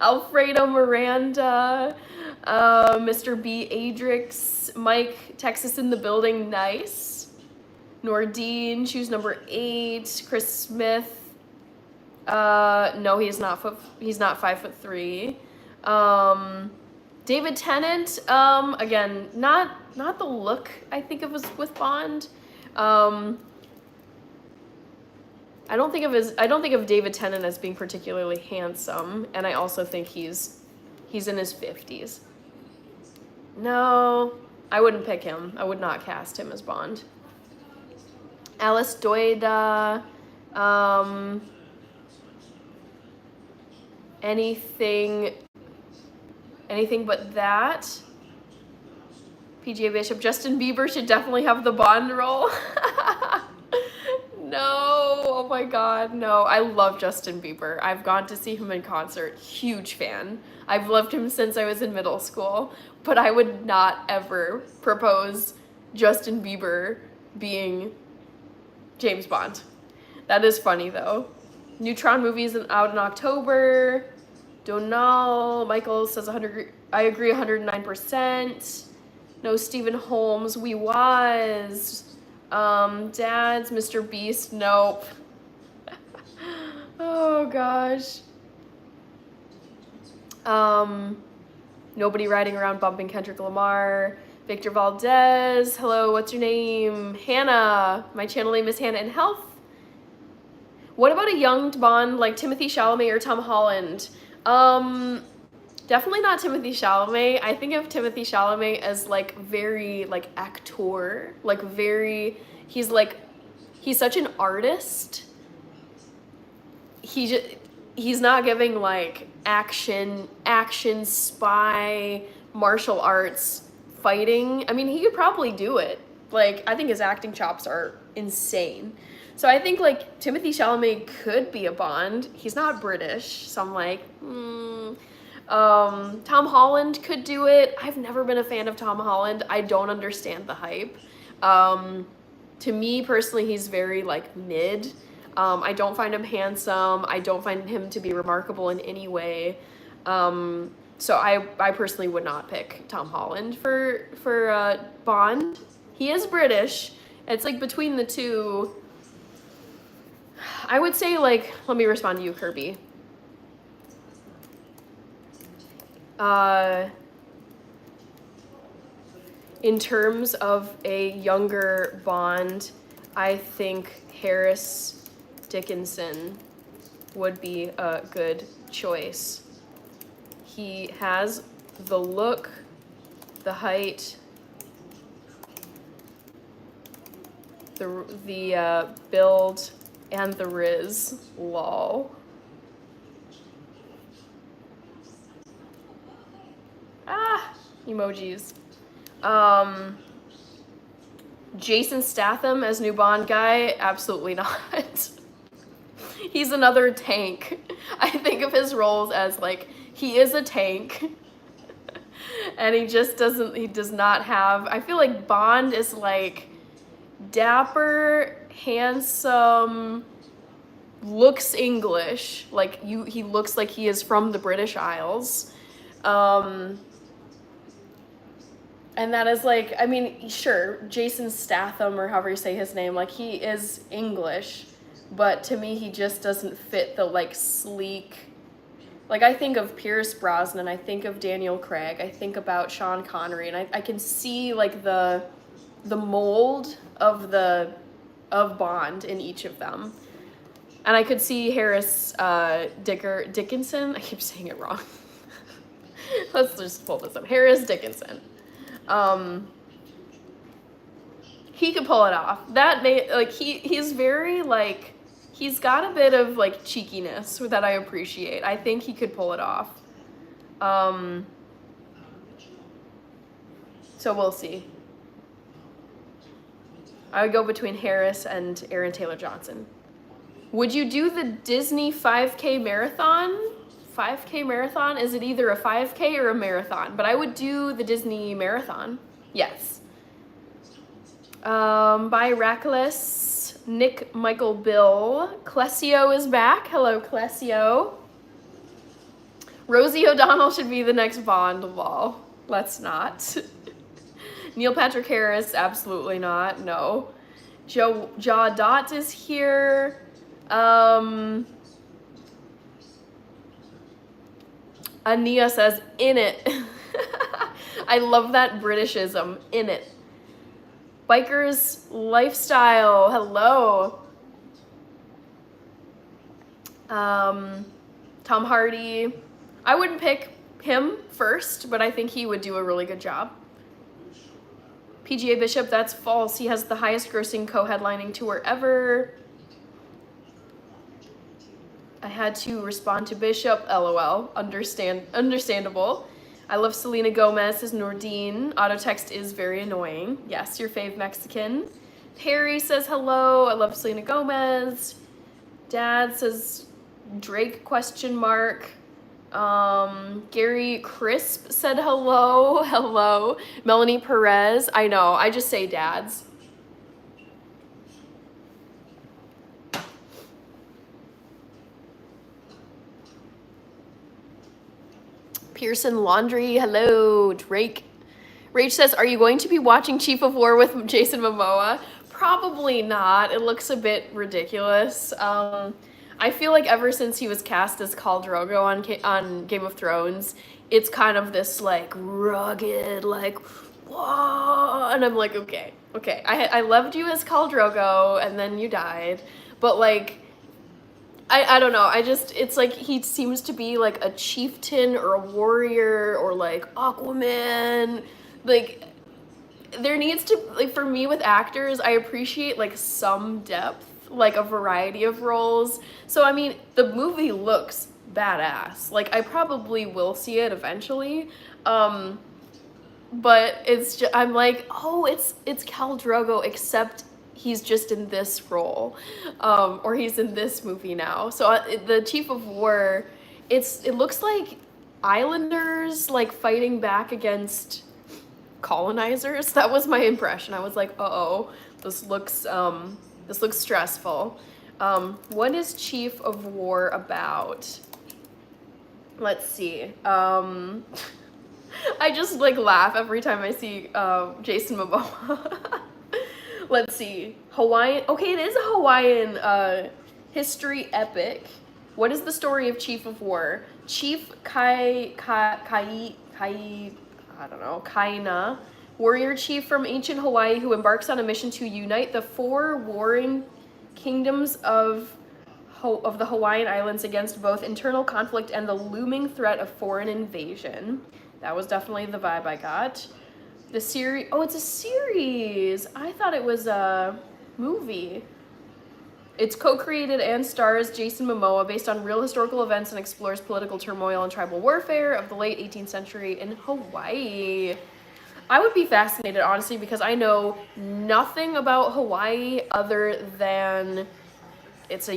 Alfredo Miranda. Mr. B. Adrix, Mike, Texas in the building, nice. Nordine, shoes number 8. Chris Smith. No, he's not 5'3". David Tennant, again, not the look I think of as with Bond. I don't think of David Tennant as being particularly handsome, and I also think he's in his 50s. No, I wouldn't pick him. I would not cast him as Bond. Alice Doida, anything but that. PJ Bishop, Justin Bieber should definitely have the Bond role. No, oh my god, no. I love Justin Bieber. I've gone to see him in concert. Huge fan. I've loved him since I was in middle school, but I would not ever propose Justin Bieber being James Bond. That is funny though. Neutron movies out in October. Donal, Michael says 100. I agree 109%. No, Stephen Holmes. We was. Dad's Mr. Beast. Nope. Oh gosh. Nobody riding around bumping Kendrick Lamar. Victor Valdez. Hello, what's your name? Hannah. My channel name is Hannah in Health. What about a young Bond like Timothy Chalamet or Tom Holland? Definitely not Timothy Chalamet. I think of Timothy Chalamet as like very like actor, like very, he's such an artist. He's not giving like action, spy, martial arts, fighting. I mean, he could probably do it. Like, I think his acting chops are insane. So I think like Timothy Chalamet could be a Bond. He's not British, so I'm like, Tom Holland could do it. I've never been a fan of Tom Holland. I don't understand the hype. To me personally, he's very like mid. I don't find him handsome. I don't find him to be remarkable in any way. So I personally would not pick Tom Holland for Bond. He is British. It's like between the two. I would say like, let me respond to you, Kirby. In terms of a younger Bond, I think Harris Dickinson would be a good choice. He has the look, the height, the build, and the Riz. Lol. Emojis. Jason Statham as new Bond guy? Absolutely not. He's another tank. I think of his roles as like, he is a tank. And he does not have, I feel like Bond is like dapper, handsome, looks English. Like he looks like he is from the British Isles. And that is like, I mean, sure, Jason Statham, or however you say his name, like he is English, but to me, he just doesn't fit the like sleek, like I think of Pierce Brosnan, I think of Daniel Craig, I think about Sean Connery, and I can see like the mold of Bond in each of them. And I could see Harris Dickinson, I keep saying it wrong. Let's just pull this up. Harris Dickinson. He could pull it off. That may like he's very like he's got a bit of like cheekiness that I appreciate. I think he could pull it off. So we'll see. I would go between Harris and Aaron Taylor Johnson. Would you do the Disney 5K marathon? 5K marathon? Is it either a 5K or a marathon? But I would do the Disney marathon. Yes. By Reckless, Nick Michael Bill. Clesio is back. Hello, Clesio. Rosie O'Donnell should be the next Bond, lol. Let's not. Neil Patrick Harris, absolutely not. No. Jaw Dot is here. Ania says, in it. I love that Britishism, in it. Bikers Lifestyle, hello. Tom Hardy. I wouldn't pick him first, but I think he would do a really good job. PGA Bishop, that's false. He has the highest grossing co-headlining tour ever. I had to respond to Bishop, lol. Understandable. I love Selena Gomez, says Nordine. Auto text is very annoying. Yes, your fave Mexican. Perry says hello. I love Selena Gomez. Dad says Drake question mark. Gary Crisp said hello. Hello. Melanie Perez. I know. I just say dads. Pearson Laundry, hello. Drake. Rach says, are you going to be watching Chief of War with Jason Momoa? Probably not. It looks a bit ridiculous. I feel like ever since he was cast as Khal Drogo on Game of Thrones, it's kind of this like rugged, like, whoa, and I'm like, okay. I loved you as Khal Drogo, and then you died, but like, I don't know, it's like he seems to be like a chieftain or a warrior or like Aquaman, like, there needs to, like, for me with actors, I appreciate like some depth, like a variety of roles. So I mean, the movie looks badass. Like, I probably will see it eventually. But it's just, I'm like, oh, it's Khal Drogo, except he's just in this role, or he's in this movie now. So the Chief of War, it looks like islanders like fighting back against colonizers. That was my impression. I was like, uh-oh, this looks stressful. What is Chief of War about? Let's see. I just like laugh every time I see Jason Momoa. Let's see. Hawaiian. Okay, it is a Hawaiian history epic. What is the story of Chief of War? Chief Kaina, warrior chief from ancient Hawaii who embarks on a mission to unite the 4 warring kingdoms of the Hawaiian Islands against both internal conflict and the looming threat of foreign invasion. That was definitely the vibe I got. The series, oh, it's a series. I thought it was a movie. It's co-created and stars Jason Momoa, based on real historical events, and explores political turmoil and tribal warfare of the late 18th century in Hawaii. I would be fascinated, honestly, because I know nothing about Hawaii other than it's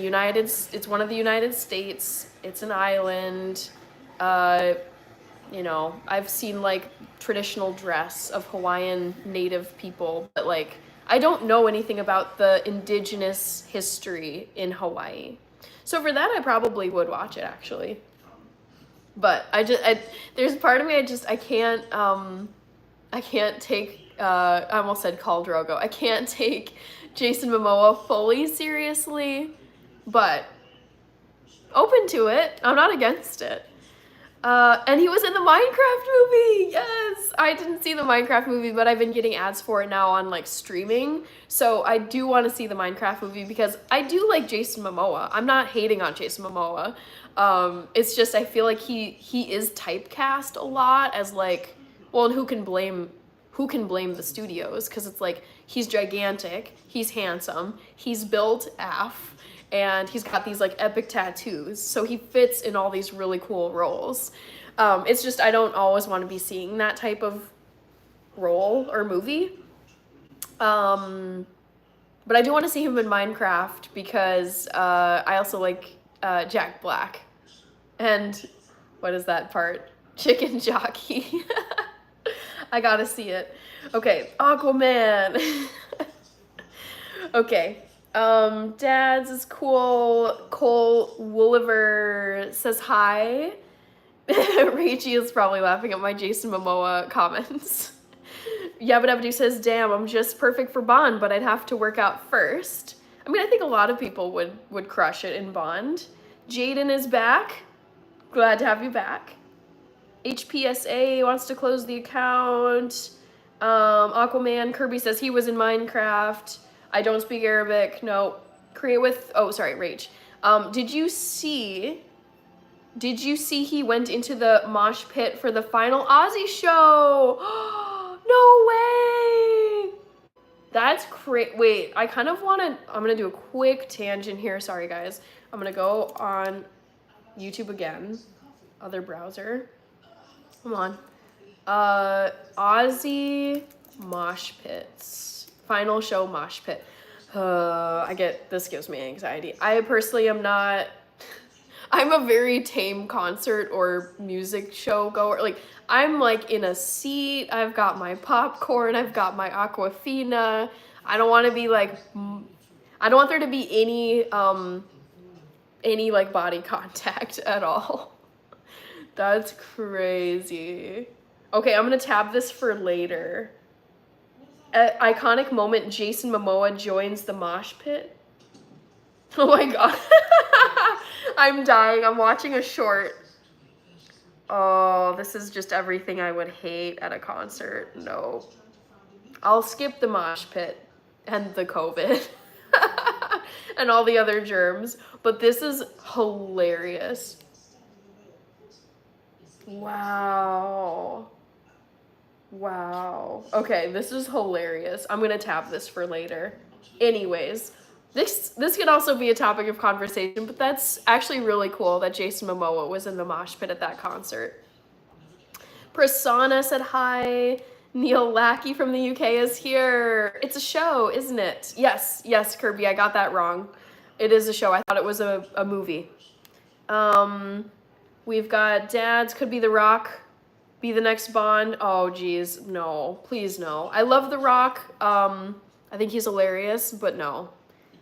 one of the United States. It's an island. You know, I've seen like traditional dress of Hawaiian native people, but like I don't know anything about the indigenous history in Hawaii. So for that, I probably would watch it, actually. But there's a part of me I can't take, I almost said Khal Drogo. I can't take Jason Momoa fully seriously, but open to it. I'm not against it. And he was in the Minecraft movie. Yes, I didn't see the Minecraft movie, but I've been getting ads for it now on like streaming. So I do want to see the Minecraft movie because I do like Jason Momoa. I'm not hating on Jason Momoa. It's just I feel like he is typecast a lot as like, well, and who can blame the studios? Because it's like he's gigantic, he's handsome, he's built AF. And he's got these like epic tattoos, so he fits in all these really cool roles. It's just I don't always want to be seeing that type of role or movie. But I do want to see him in Minecraft because I also like Jack Black. And what is that part? Chicken jockey. I gotta see it. Okay, Aquaman. Okay. Dad's is cool. Cole Wooliver says hi. Rachie is probably laughing at my Jason Momoa comments. Yabba Dabba Doo says, damn, I'm just perfect for Bond, but I'd have to work out first. I mean, I think a lot of people would crush it in Bond. Jaden is back. Glad to have you back. HPSA wants to close the account. Aquaman, Kirby says he was in Minecraft. I don't speak Arabic. No. Create with, oh, sorry, Rach. Did you see he went into the mosh pit for the final Aussie show? No way! That's great. Wait, I kind of want to, I'm going to do a quick tangent here. Sorry, guys. I'm going to go on YouTube again. Other browser. Come on. Aussie mosh pits. Final show mosh pit. This gives me anxiety. I personally am not, I'm a very tame concert or music show goer. Like, I'm like in a seat, I've got my popcorn, I've got my Aquafina. I don't want to be like, I don't want there to be any like body contact at all. That's crazy. Okay, I'm gonna tab this for later. Iconic moment, Jason Momoa joins the mosh pit. Oh my god. I'm dying. I'm watching a short. Oh, this is just everything I would hate at a concert. No. I'll skip the mosh pit and the COVID and all the other germs, but this is hilarious. Wow. Wow. Okay, this is hilarious. I'm gonna tab this for later. Anyways, this could also be a topic of conversation, but that's actually really cool that Jason Momoa was in the mosh pit at that concert. Prasanna said hi. Neil Lackey from the UK is here. It's a show, isn't it? Yes, Kirby, I got that wrong. It is a show. I thought it was a movie. We've got Dads, could be The Rock, be the next Bond. Oh, geez, no, please no. I love The Rock. I think he's hilarious, but no.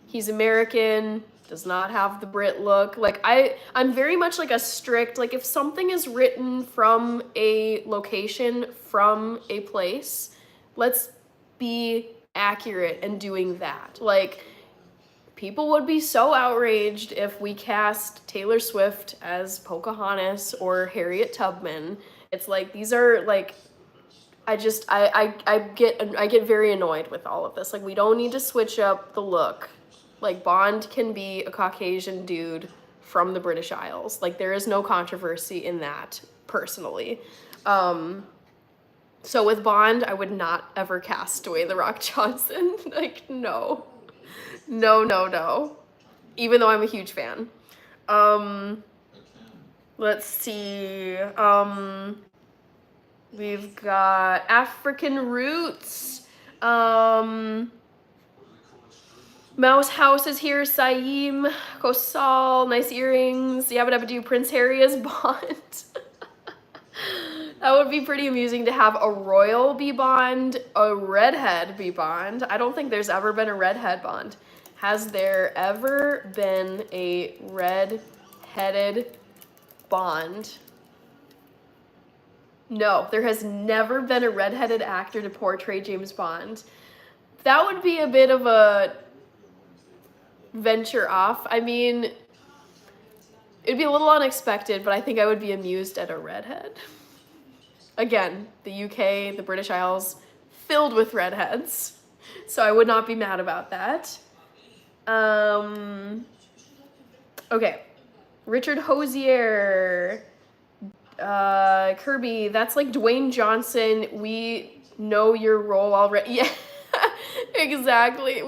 He's American, does not have the Brit look. Like, I'm very much like a strict, like if something is written from a location, from a place, let's be accurate in doing that. Like, people would be so outraged if we cast Taylor Swift as Pocahontas or Harriet Tubman. It's like, these are like, I get very annoyed with all of this. Like, we don't need to switch up the look. Like, Bond can be a Caucasian dude from the British Isles. Like, there is no controversy in that, personally. So with Bond, I would not ever cast Dwayne The Rock Johnson. Like, no. No. Even though I'm a huge fan. Let's see. We've got African Roots. Mouse House is here. Saeem. Kosal. Nice earrings. Yabba Dabba Doo. Prince Harry is Bond. That would be pretty amusing to have a royal be Bond, a redhead be Bond. I don't think there's ever been a redhead Bond. Has there ever been a red-headed Bond? No, there has never been a red-headed actor to portray James Bond. That would be a bit of a venture off. I mean, it'd be a little unexpected, but I think I would be amused at a redhead. Again, the UK, the British Isles, filled with redheads. So I would not be mad about that. Okay. Richard Hosier. Kirby, that's like Dwayne Johnson. We know your role already. Yeah, exactly.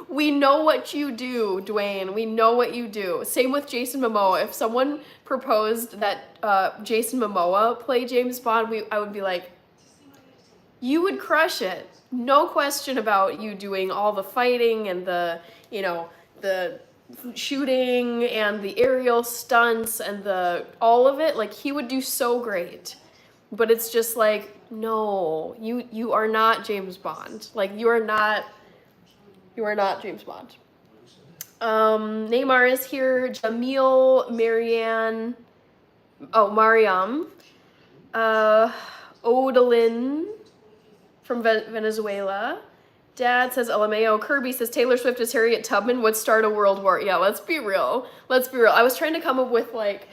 We know what you do, Dwayne. We know what you do. Same with Jason Momoa. If someone proposed that Jason Momoa play James Bond, I would be like, you would crush it. No question about you doing all the fighting and the shooting and the aerial stunts and all of it. Like, he would do so great. But it's just like, no, you are not James Bond. Like, you are not James Bond. Neymar is here. Jamil, Marianne, Oh, Mariam. Odalyn from Venezuela. Dad says LMAO. Kirby says Taylor Swift as Harriet Tubman would start a world war. Yeah, let's be real. Let's be real. I was trying to come up with like,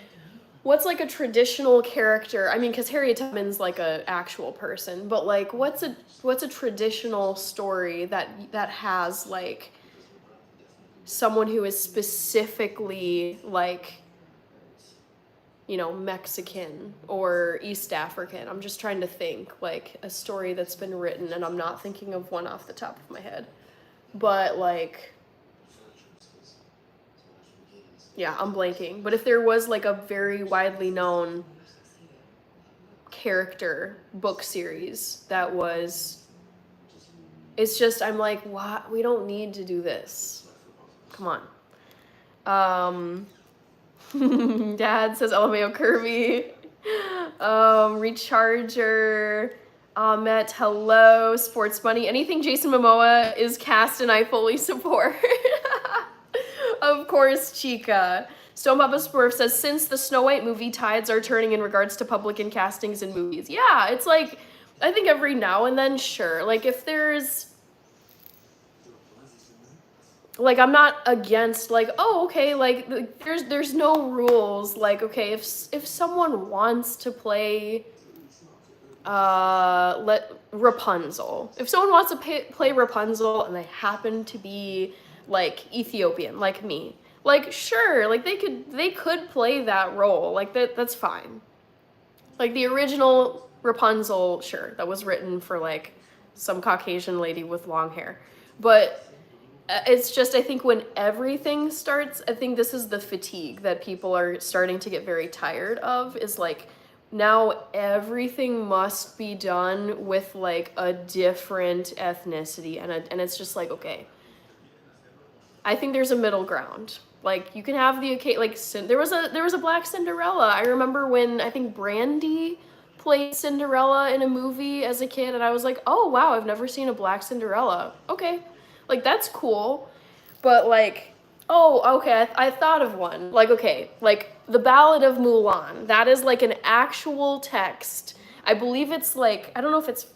what's like a traditional character? I mean, because Harriet Tubman's like a actual person, but like, what's a traditional story that has like someone who is specifically like, you know, Mexican or East African. I'm just trying to think like a story that's been written, and I'm not thinking of one off the top of my head. But like, yeah, I'm blanking. But if there was like a very widely known character book series that was, it's just, I'm like, what? We don't need to do this. Come on. Dad says LMAO Kirby. Recharger. Ahmet, hello. Sports Money. Anything Jason Momoa is cast and I fully support. Of course, Chica. Stone Papa Smurf says, since the Snow White movie, tides are turning in regards to public and castings in movies. Yeah, it's like, I think every now and then, sure. Like, if there's, like, I'm not against, like, oh, okay, like, there's no rules. Like, okay, if someone wants to play, Rapunzel. If someone wants to play Rapunzel and they happen to be, like, Ethiopian, like me, like, sure, like, they could play that role. Like, that's fine. Like, the original Rapunzel, sure, that was written for, like, some Caucasian lady with long hair. But it's just, I think when everything starts, I think this is the fatigue that people are starting to get very tired of, is like, now everything must be done with like a different ethnicity, and it's just like, okay, I think there's a middle ground. Like, you can have the like, there was a Black Cinderella. I remember when I think Brandy played Cinderella in a movie as a kid, and I was like, oh wow, I've never seen a Black Cinderella. Okay, like, that's cool. But like, oh, okay, I thought of one. Like, okay, like the Ballad of Mulan. That is like an actual text. I believe it's like, I don't know if it's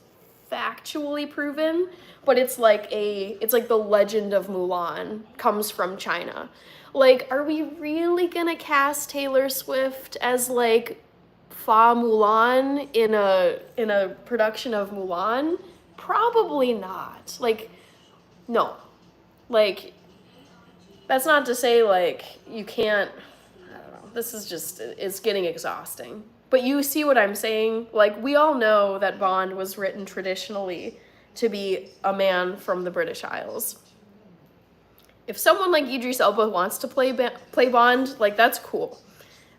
factually proven, but it's like the legend of Mulan comes from China. Like, are we really gonna cast Taylor Swift as like Fa Mulan in a production of Mulan? Probably not. Like, no. Like, that's not to say like you can't, I don't know. This is just, it's getting exhausting. But you see what I'm saying? Like, we all know that Bond was written traditionally to be a man from the British Isles. If someone like Idris Elba wants to play Bond, like, that's cool.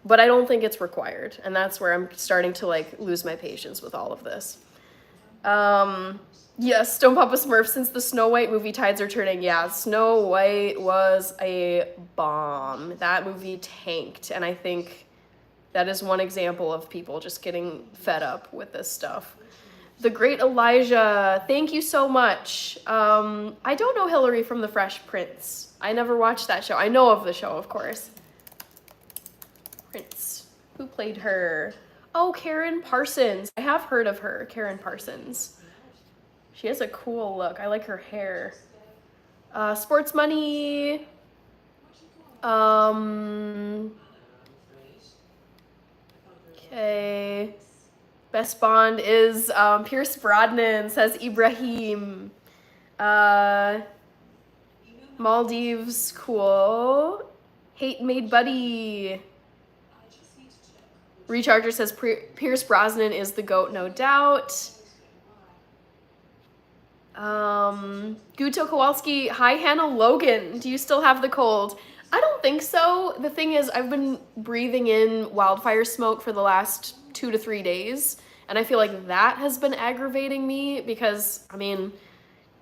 But I don't think it's required. And that's where I'm starting to like lose my patience with all of this. Yes, Stone Papa Smurf, since the Snow White movie, tides are turning. Yeah, Snow White was a bomb. That movie tanked. And I think that is one example of people just getting fed up with this stuff. The Great Elijah, thank you so much. I don't know Hillary from The Fresh Prince. I never watched that show. I know of the show, of course. Prince. Who played her? Oh, Karen Parsons. I have heard of her, Karen Parsons. She has a cool look. I like her hair. Sports Money. Okay. Best Bond is Pierce Brosnan, says Ibrahim. Maldives, cool. Hate Made Buddy. Recharger says Pierce Brosnan is the GOAT, no doubt. Guto Kowalski, hi Hannah Logan. Do you still have the cold? I don't think so. The thing is, I've been breathing in wildfire smoke for the last 2 to 3 days, and I feel like that has been aggravating me because, I mean,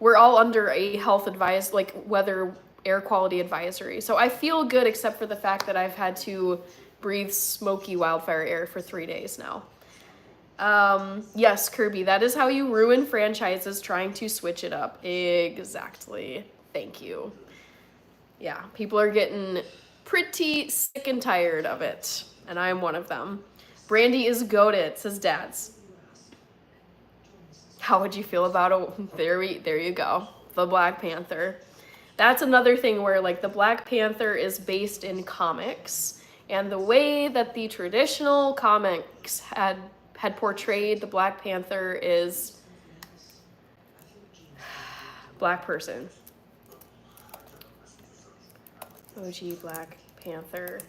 we're all under a health advice, like weather air quality advisory. So I feel good except for the fact that I've had to breathe smoky wildfire air for 3 days now. Yes, Kirby, that is how you ruin franchises, trying to switch it up. Exactly. Thank you. Yeah, people are getting pretty sick and tired of it, and I'm one of them. Brandy is goated, says Dads. How would you feel about it? There you go. The Black Panther. That's another thing where like the Black Panther is based in comics, and the way that the traditional comics had portrayed the Black Panther is black person. OG Black Panther.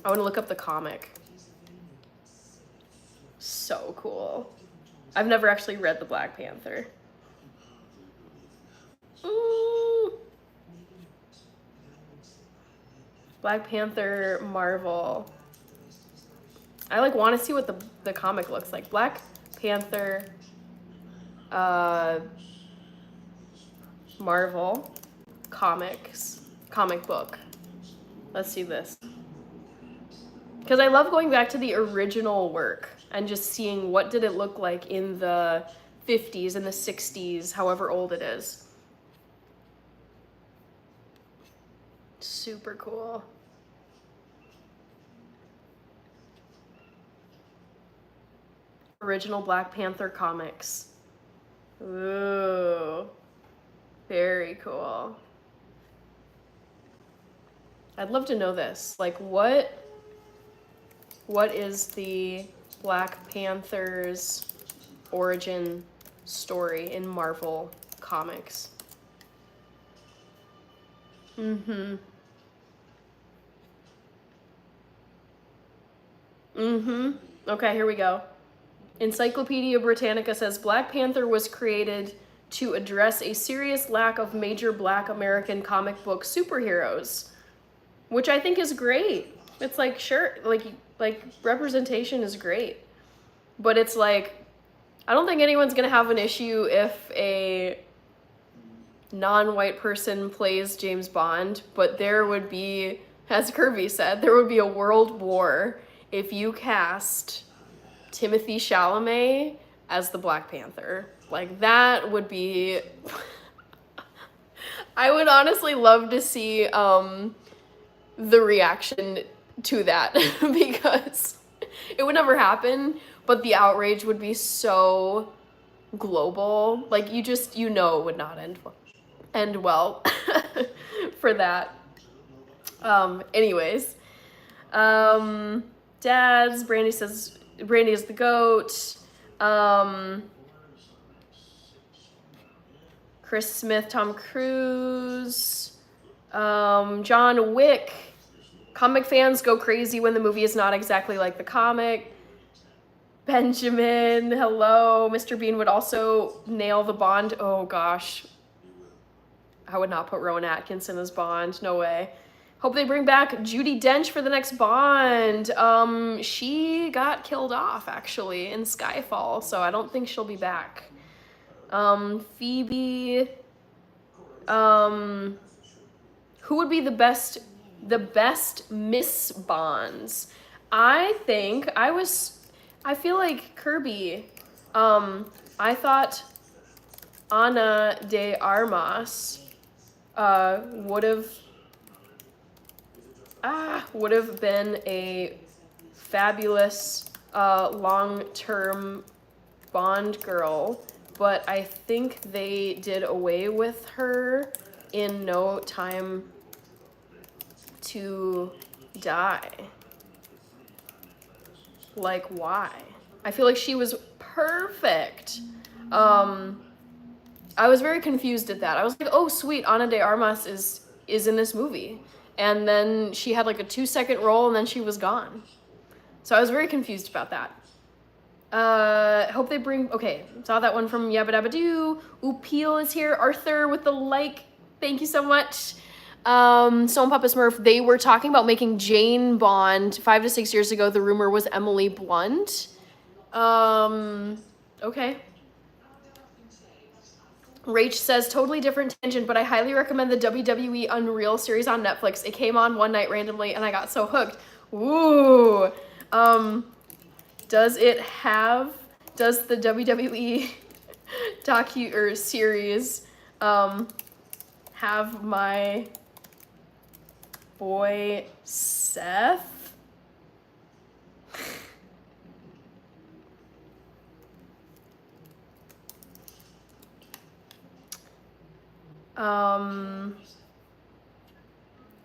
I want to look up the comic. So cool. I've never actually read the Black Panther. Black Panther Marvel. I like want to see what the comic looks like. Black Panther Marvel comic book. Let's see this. Because I love going back to the original work and just seeing what did it look like in the 50s and the 60s, however old it is. Super cool. Original Black Panther comics. Ooh, very cool. I'd love to know this. Like, what is the Black Panther's origin story in Marvel Comics? Okay, here we go. Encyclopedia Britannica says Black Panther was created to address a serious lack of major Black American comic book superheroes, which I think is great. It's like, sure, like representation is great, but it's like, I don't think anyone's gonna have an issue if a non-white person plays James Bond, but there would be, as Kirby said, there would be a world war if you cast Timothée Chalamet as the Black Panther. Like, that would be... I would honestly love to see the reaction to that because it would never happen, but the outrage would be so global. Like, you know it would not end well for that. Anyways. Dads, Brandy says Brandy is the GOAT. Chris Smith, Tom Cruise, John Wick. Comic fans go crazy when the movie is not exactly like the comic. Benjamin, hello. Mr. Bean would also nail the Bond. Oh gosh. I would not put Rowan Atkinson as Bond. No way. Hope they bring back Judi Dench for the next Bond. She got killed off, actually, in Skyfall, so I don't think she'll be back. Phoebe. Who would be the best Miss Bonds? I feel like Kirby. I thought Ana de Armas would have been a fabulous long-term Bond girl, but I think they did away with her in No Time to Die. Like, why? I feel like she was perfect. I was very confused at that. I was like, oh sweet, Ana de Armas is in this movie. And then she had like a 2-second role and then she was gone. So I was very confused about that. Hope they bring, okay, saw that one from Yabba Dabba Doo. Upeel is here. Arthur with the like. Thank you so much. Stone Papa Smurf, they were talking about making Jane Bond 5 to 6 years ago. The rumor was Emily Blunt. Okay. Rach says, totally different tangent, but I highly recommend the WWE Unreal series on Netflix. It came on one night randomly and I got so hooked. Ooh. Does the WWE series have my boy Seth? All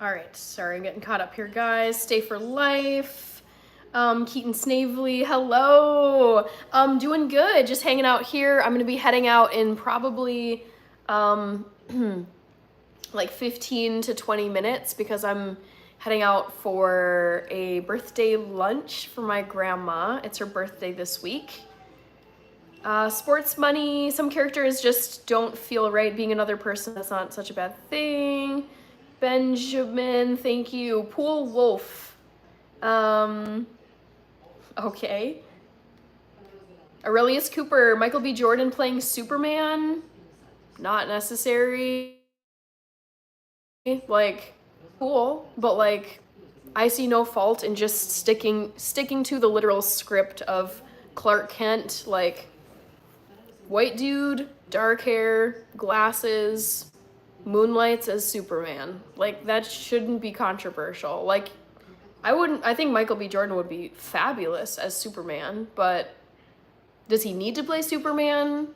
right, sorry, I'm getting caught up here, guys. Stay for life. Keaton Snavely, hello. Doing good, just hanging out here. I'm gonna be heading out in probably like 15 to 20 minutes because I'm heading out for a birthday lunch for my grandma. It's her birthday this week. Sports money, some characters just don't feel right being another person. That's not such a bad thing. Benjamin, thank you. Pool Wolf. Okay. Aurelius Cooper, Michael B. Jordan playing Superman. Not necessary. Like, cool, but like, I see no fault in just sticking to the literal script of Clark Kent, like, white dude, dark hair, glasses, moonlights as Superman. Like, that shouldn't be controversial. Like, I think Michael B. Jordan would be fabulous as Superman, but does he need to play Superman?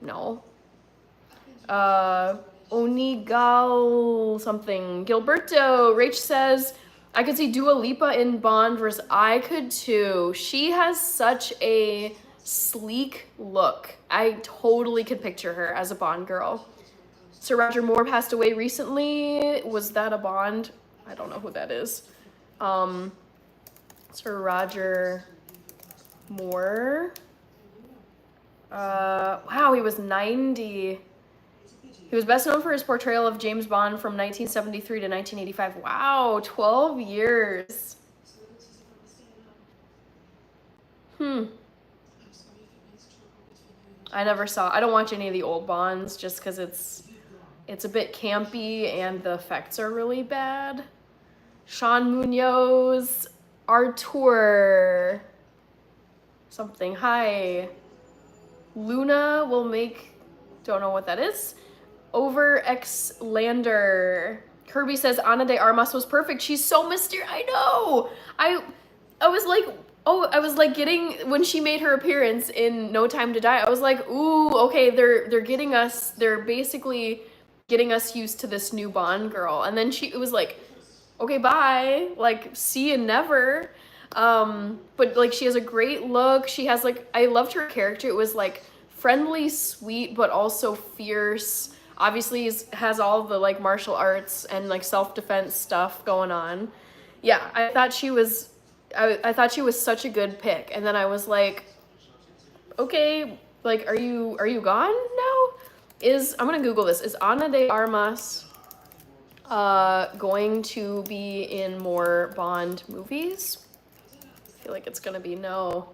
No. Onigal something. Gilberto, Rach says, I could see Dua Lipa in Bond versus I could too. She has such a sleek look. I totally could picture her as a Bond girl. Sir Roger Moore passed away recently. Was that a Bond? I don't know who that is. Sir Roger Moore. Wow, he was 90. He was best known for his portrayal of James Bond from 1973 to 1985. Wow, 12 years. I never saw. I don't watch any of the old Bonds just because it's a bit campy and the effects are really bad. Sean Munoz, Artur, something. Hi. Luna will make. Don't know what that is. Over X Lander. Kirby says Ana de Armas was perfect. She's so mysterious. I know. I was like getting when she made her appearance in No Time to Die. I was like, ooh, okay, they're basically getting us used to this new Bond girl. And then it was like, okay, bye. Like, see you never. But like she has a great look. She has like I loved her character. It was like friendly, sweet, but also fierce. Obviously has all the like martial arts and like self-defense stuff going on. Yeah, I thought she was such a good pick. And then I was like, okay, like are you gone now? I'm gonna Google this. Is Ana de Armas going to be in more Bond movies? I feel like it's gonna be no.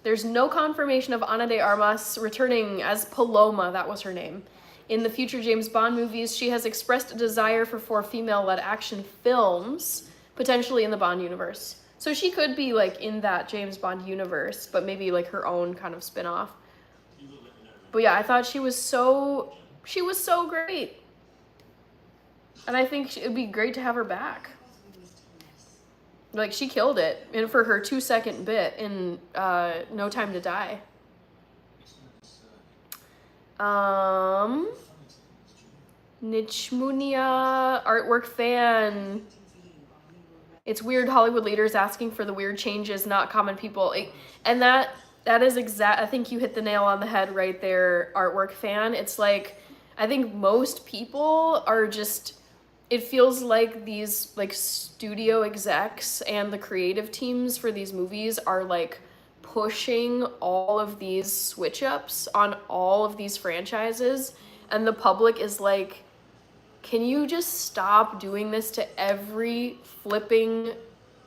There's no confirmation of Ana de Armas returning as Paloma, that was her name. In the future James Bond movies, she has expressed a desire for 4 female-led action films, potentially in the Bond universe. So she could be like in that James Bond universe, but maybe like her own kind of spin-off. But yeah, I thought she was so great. And I think it would be great to have her back. Like, she killed it and for her 2-second bit in No Time to Die. Nichmunia artwork fan. It's weird Hollywood leaders asking for the weird changes, not common people. And that is exact. I think you hit the nail on the head right there, artwork fan. It's like, I think most people are just, it feels like these like studio execs and the creative teams for these movies are like pushing all of these switch ups on all of these franchises, and the public is like, can you just stop doing this to every flipping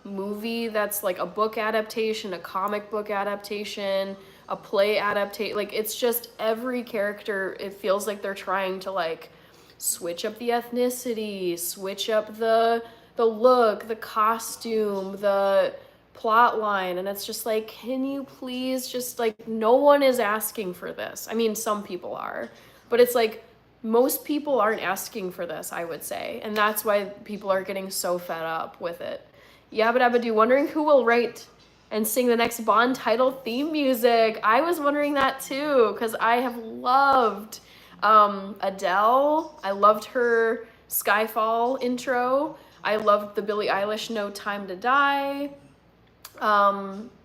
movie that's like a book adaptation, a comic book adaptation, a play adaptation? Like, it's just every character, it feels like they're trying to like switch up the ethnicity, switch up the look, the costume, the plot line, and it's just like, can you please just like, no one is asking for this. I mean, some people are, but it's like most people aren't asking for this, I would say, and that's why people are getting so fed up with it. Yabba dabba do, wondering who will write and sing the next Bond title theme music. I was wondering that too, because I have loved Adele, I loved her Skyfall intro. I loved the Billie Eilish No Time to Die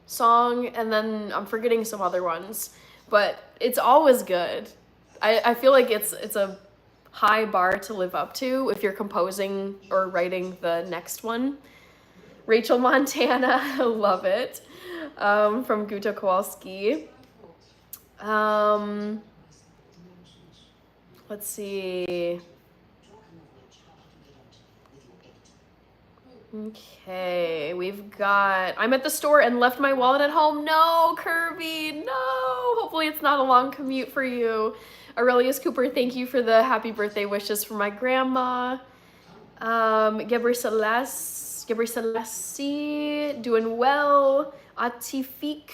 song, and then I'm forgetting some other ones, but it's always good. I feel like it's a high bar to live up to if you're composing or writing the next one. Rachel Montana, I love it, from Guto Kowalski. Let's see. Okay, we've got, I'm at the store and left my wallet at home. No, Kirby, no. Hopefully it's not a long commute for you. Aurelius Cooper, thank you for the happy birthday wishes for my grandma. Gebri Selassie, doing well. Atifik,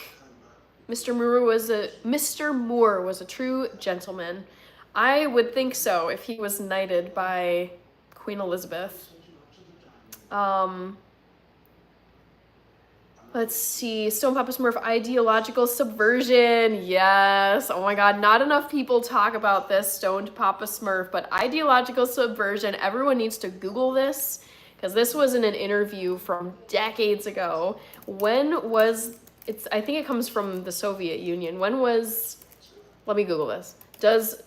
Mr. Moore was a true gentleman. I would think so if he was knighted by Queen Elizabeth. Let's see, Stone Papa Smurf, ideological subversion. Yes, oh my god, not enough people talk about this, Stoned Papa Smurf, but ideological subversion, everyone needs to Google this, because this was in an interview from decades ago. When was, I think it comes from the Soviet Union. When was, let me Google this. Does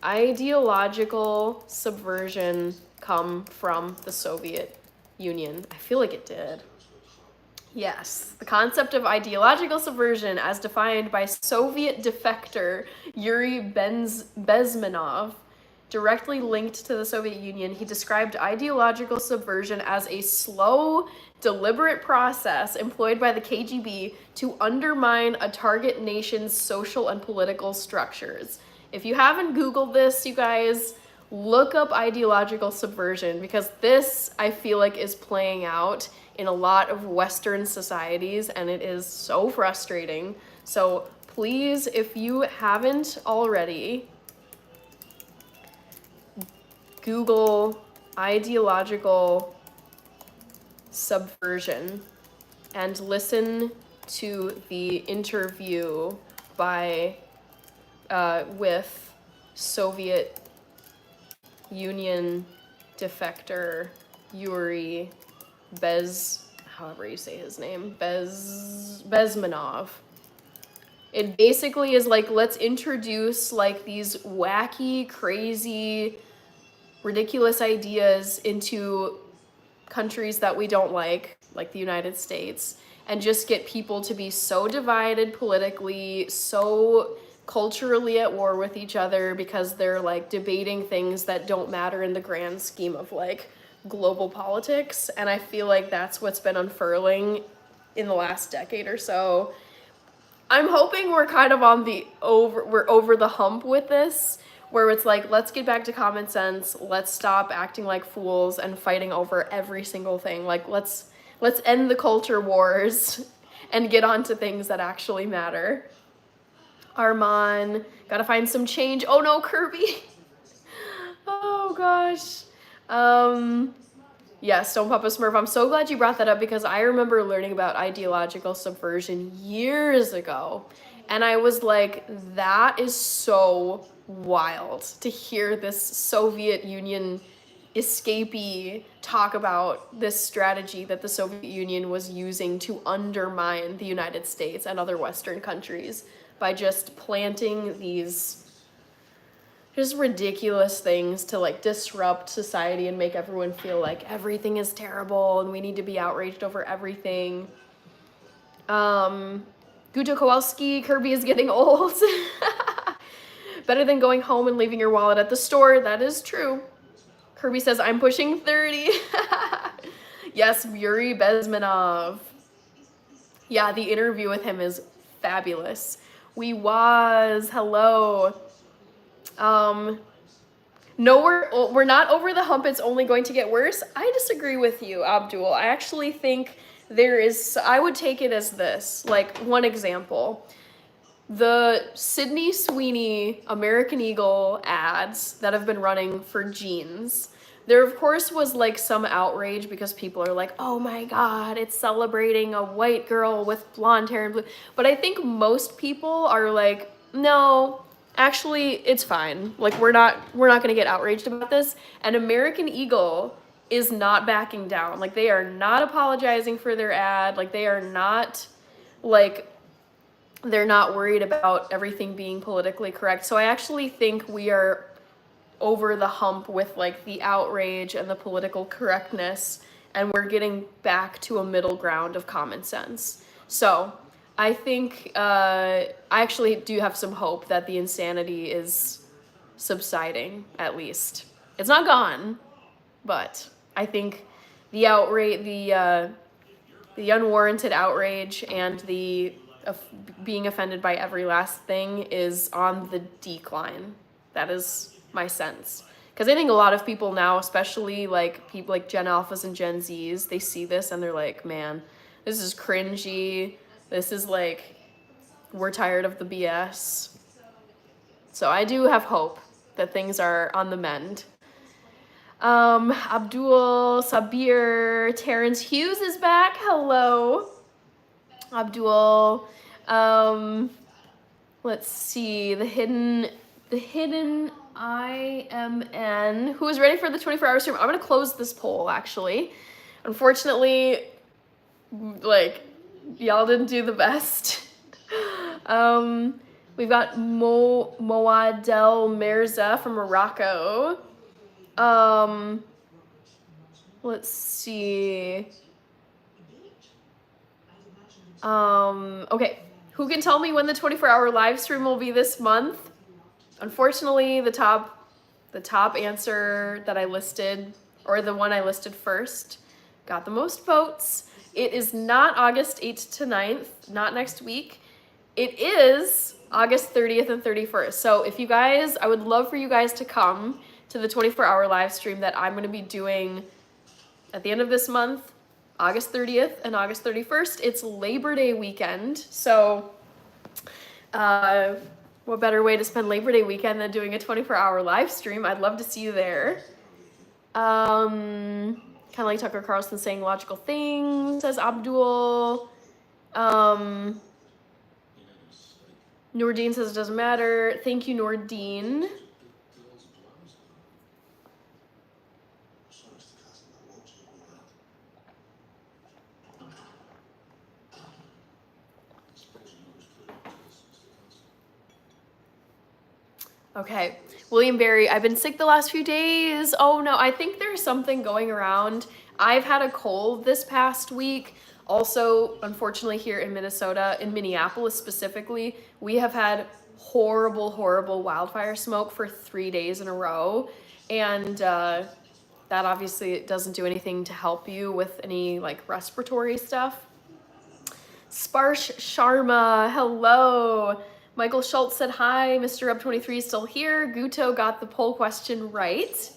ideological subversion come from the Soviet Union? I feel like it did. Yes, the concept of ideological subversion as defined by Soviet defector Yuri Bezmenov, directly linked to the Soviet Union, he described ideological subversion as a slow, deliberate process employed by the KGB to undermine a target nation's social and political structures. If you haven't Googled this, you guys, look up ideological subversion, because this, I feel like, is playing out in a lot of Western societies, and it is so frustrating. So please, if you haven't already, Google ideological subversion and listen to the interview by with Soviet Union defector Yuri however you say his name, Bezmenov. It basically is like, let's introduce like these wacky, crazy, ridiculous ideas into countries that we don't like the United States, and just get people to be so divided politically, so culturally at war with each other, because they're like debating things that don't matter in the grand scheme of like global politics. And I feel like that's what's been unfurling in the last decade or so. I'm hoping we're kind of on the we're over the hump with this, where it's like, let's get back to common sense, let's stop acting like fools and fighting over every single thing. Like, let's end the culture wars and get on to things that actually matter. Armand, gotta find some change. Oh no, Kirby. Oh gosh. Yeah, Stone Papa Smurf, I'm so glad you brought that up, because I remember learning about ideological subversion years ago, and I was like, that is so wild to hear this Soviet Union escapee talk about this strategy that the Soviet Union was using to undermine the United States and other Western countries by just planting these just ridiculous things to like disrupt society and make everyone feel like everything is terrible and we need to be outraged over everything. Guto Kowalski, Kirby is getting old. Better than going home and leaving your wallet at the store. That is true. Kirby says, I'm pushing 30. Yes, Yuri Bezmenov. Yeah, the interview with him is fabulous. Hello. No, we're not over the hump. It's only going to get worse. I disagree with you, Abdul. I actually think I would take it as this, like one example. The Sydney Sweeney American Eagle ads that have been running for jeans, there of course was like some outrage because people are like, oh my God, it's celebrating a white girl with blonde hair and blue. But I think most people are like, no, actually, it's fine. Like, we're not gonna get outraged about this. And American Eagle is not backing down. Like, they are not apologizing for their ad. Like, they are not, like, they're not worried about everything being politically correct. So I actually think we are over the hump with, like, the outrage and the political correctness, and we're getting back to a middle ground of common sense. So I think I actually do have some hope that the insanity is subsiding, at least. It's not gone, but I think the outrage, the unwarranted outrage and the being offended by every last thing is on the decline. That is my sense. Because I think a lot of people now, especially like people like Gen Alphas and Gen Zs, they see this and they're like, man, this is cringy. This is like, we're tired of the BS. So I do have hope that things are on the mend. Abdul, Sabir, Terrence Hughes is back. Hello, Abdul. Let's see, the hidden IMN, who is ready for the 24-hour stream. I'm gonna close this poll, actually. Unfortunately, like, y'all didn't do the best. We've got Momoa Del Merza from Morocco. Let's see. Okay, who can tell me when the 24-hour live stream will be this month? Unfortunately, the top answer that I listed, or the one I listed first, got the most votes. It is not August 8th to 9th, not next week. It is August 30th and 31st. So if you guys, I would love for you guys to come to the 24-hour live stream that I'm going to be doing at the end of this month, August 30th and August 31st. It's Labor Day weekend. So what better way to spend Labor Day weekend than doing a 24-hour live stream? I'd love to see you there. Kind of like Tucker Carlson saying logical things, says Abdul. Nordine says it doesn't matter. Thank you, Nordine. Okay, William Berry, I've been sick the last few days. Oh no, I think there's something going around. I've had a cold this past week. Also, unfortunately, here in Minnesota, in Minneapolis specifically, we have had horrible, horrible wildfire smoke for 3 days in a row. And that obviously doesn't do anything to help you with any like respiratory stuff. Sparsh Sharma, hello. Michael Schultz said hi. Mr. Up 23 is still here. Guto got the poll question right.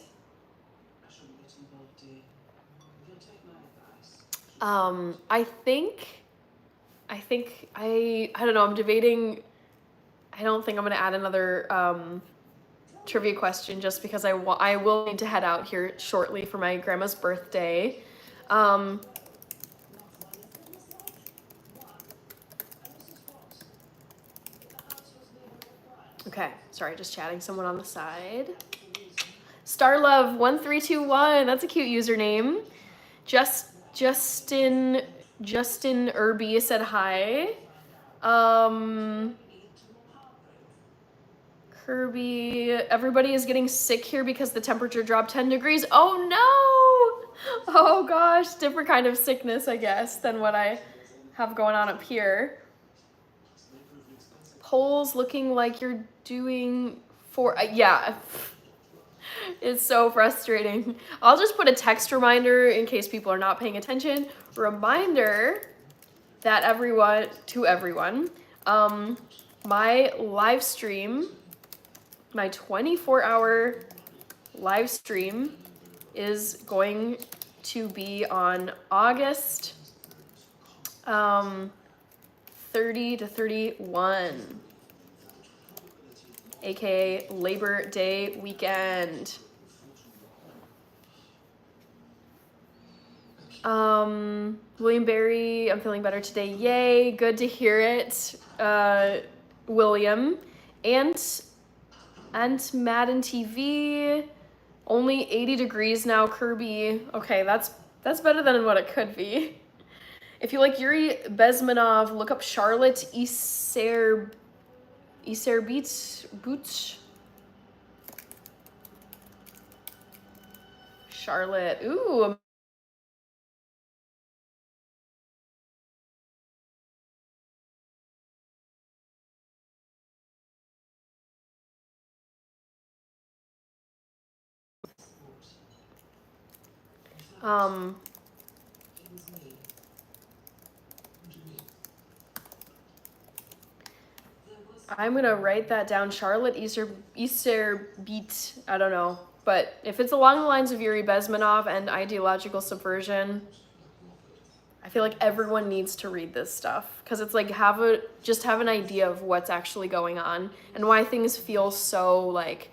I don't know, I'm debating. I don't think I'm gonna add another trivia question just because I will need to head out here shortly for my grandma's birthday. Okay, sorry, just chatting someone on the side. Starlove1321, that's a cute username. Justin Irby said hi. Kirby, everybody is getting sick here because the temperature dropped 10 degrees. Oh no! Oh gosh, different kind of sickness, I guess, than what I have going on up here. Polls looking like you're doing yeah. It's so frustrating. I'll just put a text reminder in case people are not paying attention. Reminder that everyone, my live stream, my 24-hour live stream is going to be on August 30 to 31. AKA Labor Day weekend. William Berry, I'm feeling better today. Yay, good to hear it. William. And And Madden TV. Only 80 degrees now, Kirby. Okay, that's better than what it could be. If you like Yuri Bezmenov, look up Charlotte Boots. Charlotte. Ooh. I'm gonna write that down. Charlotte Easter Beat. I don't know. But if it's along the lines of Yuri Bezmenov and ideological subversion, I feel like everyone needs to read this stuff. Because it's like just have an idea of what's actually going on and why things feel so like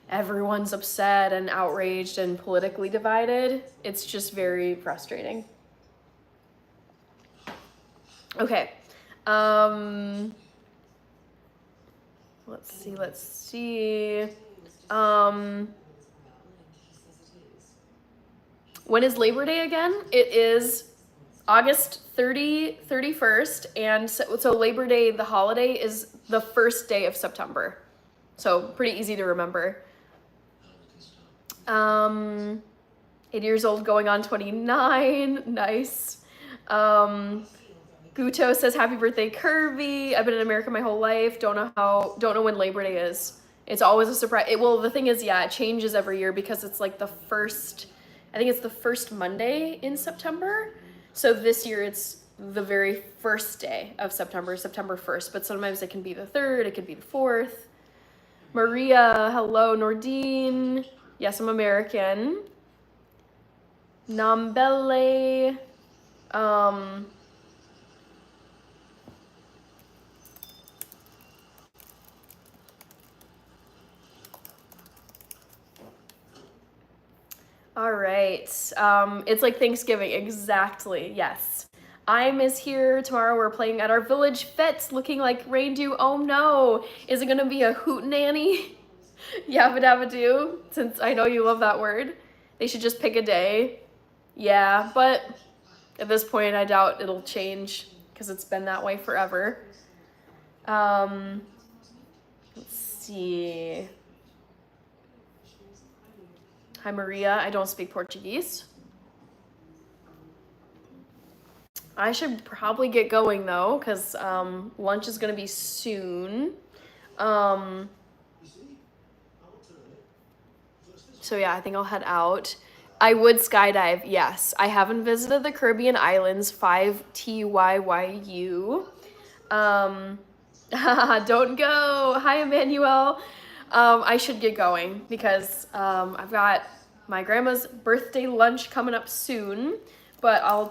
everyone's upset and outraged and politically divided. It's just very frustrating. Okay. Let's see. When is Labor Day again? It is August 31st, and so Labor Day, the holiday, is the first day of September. So pretty easy to remember. 8 years old, going on 29. Nice. Guto says, happy birthday, Kirby. I've been in America my whole life. Don't know when Labor Day is. It's always a surprise. Well, the thing is, yeah, it changes every year because it's like I think it's the first Monday in September. So this year it's the very first day of September 1st, but sometimes it can be the 3rd, it could be the 4th. Maria, hello. Nordine, yes, I'm American. Nambele, all right. It's like Thanksgiving, exactly. Yes. I'm is here tomorrow. We're playing at our village fete, looking like reindeer. Oh no! Is it gonna be a hootenanny? Yabba dabba doo. Since I know you love that word, they should just pick a day. Yeah, but at this point, I doubt it'll change because it's been that way forever. Let's see. Hi, Maria. I don't speak Portuguese. I should probably get going, though, because lunch is going to be soon. So, yeah, I think I'll head out. I would skydive, yes. I haven't visited the Caribbean Islands, 5TYYU. Don't go. Hi, Emmanuel. I should get going because I've got my grandma's birthday lunch coming up soon, but I'll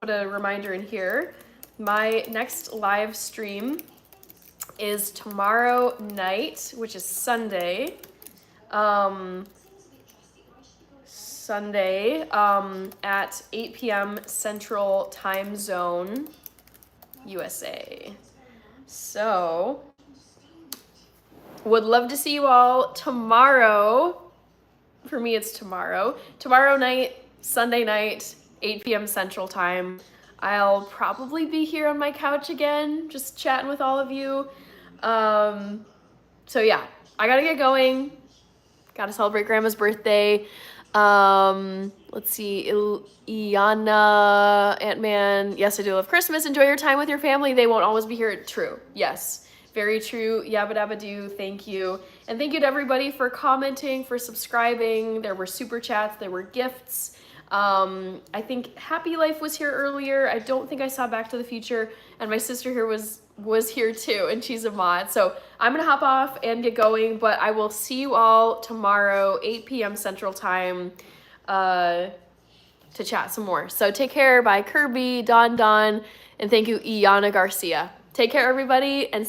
put a reminder in here. My next live stream is tomorrow night, which is Sunday. At 8 p.m. Central Time Zone, USA. So, would love to see you all tomorrow. For me, it's tomorrow. Tomorrow night, Sunday night, 8 p.m. Central Time. I'll probably be here on my couch again, just chatting with all of you. So yeah, I gotta get going. Gotta celebrate Grandma's birthday. Let's see, Iana, Ant-Man. Yes, I do love Christmas. Enjoy your time with your family. They won't always be here. True. Yes. Very true. Yabba dabba doo. Thank you. And thank you to everybody for commenting, for subscribing. There were super chats. There were gifts. I think Happy Life was here earlier. I don't think I saw Back to the Future. And my sister here was here too, and she's a mod. So I'm gonna hop off and get going, but I will see you all tomorrow, 8 p.m. Central Time, to chat some more. So take care. Bye, Kirby, Don, and thank you, Iana Garcia. Take care, everybody, and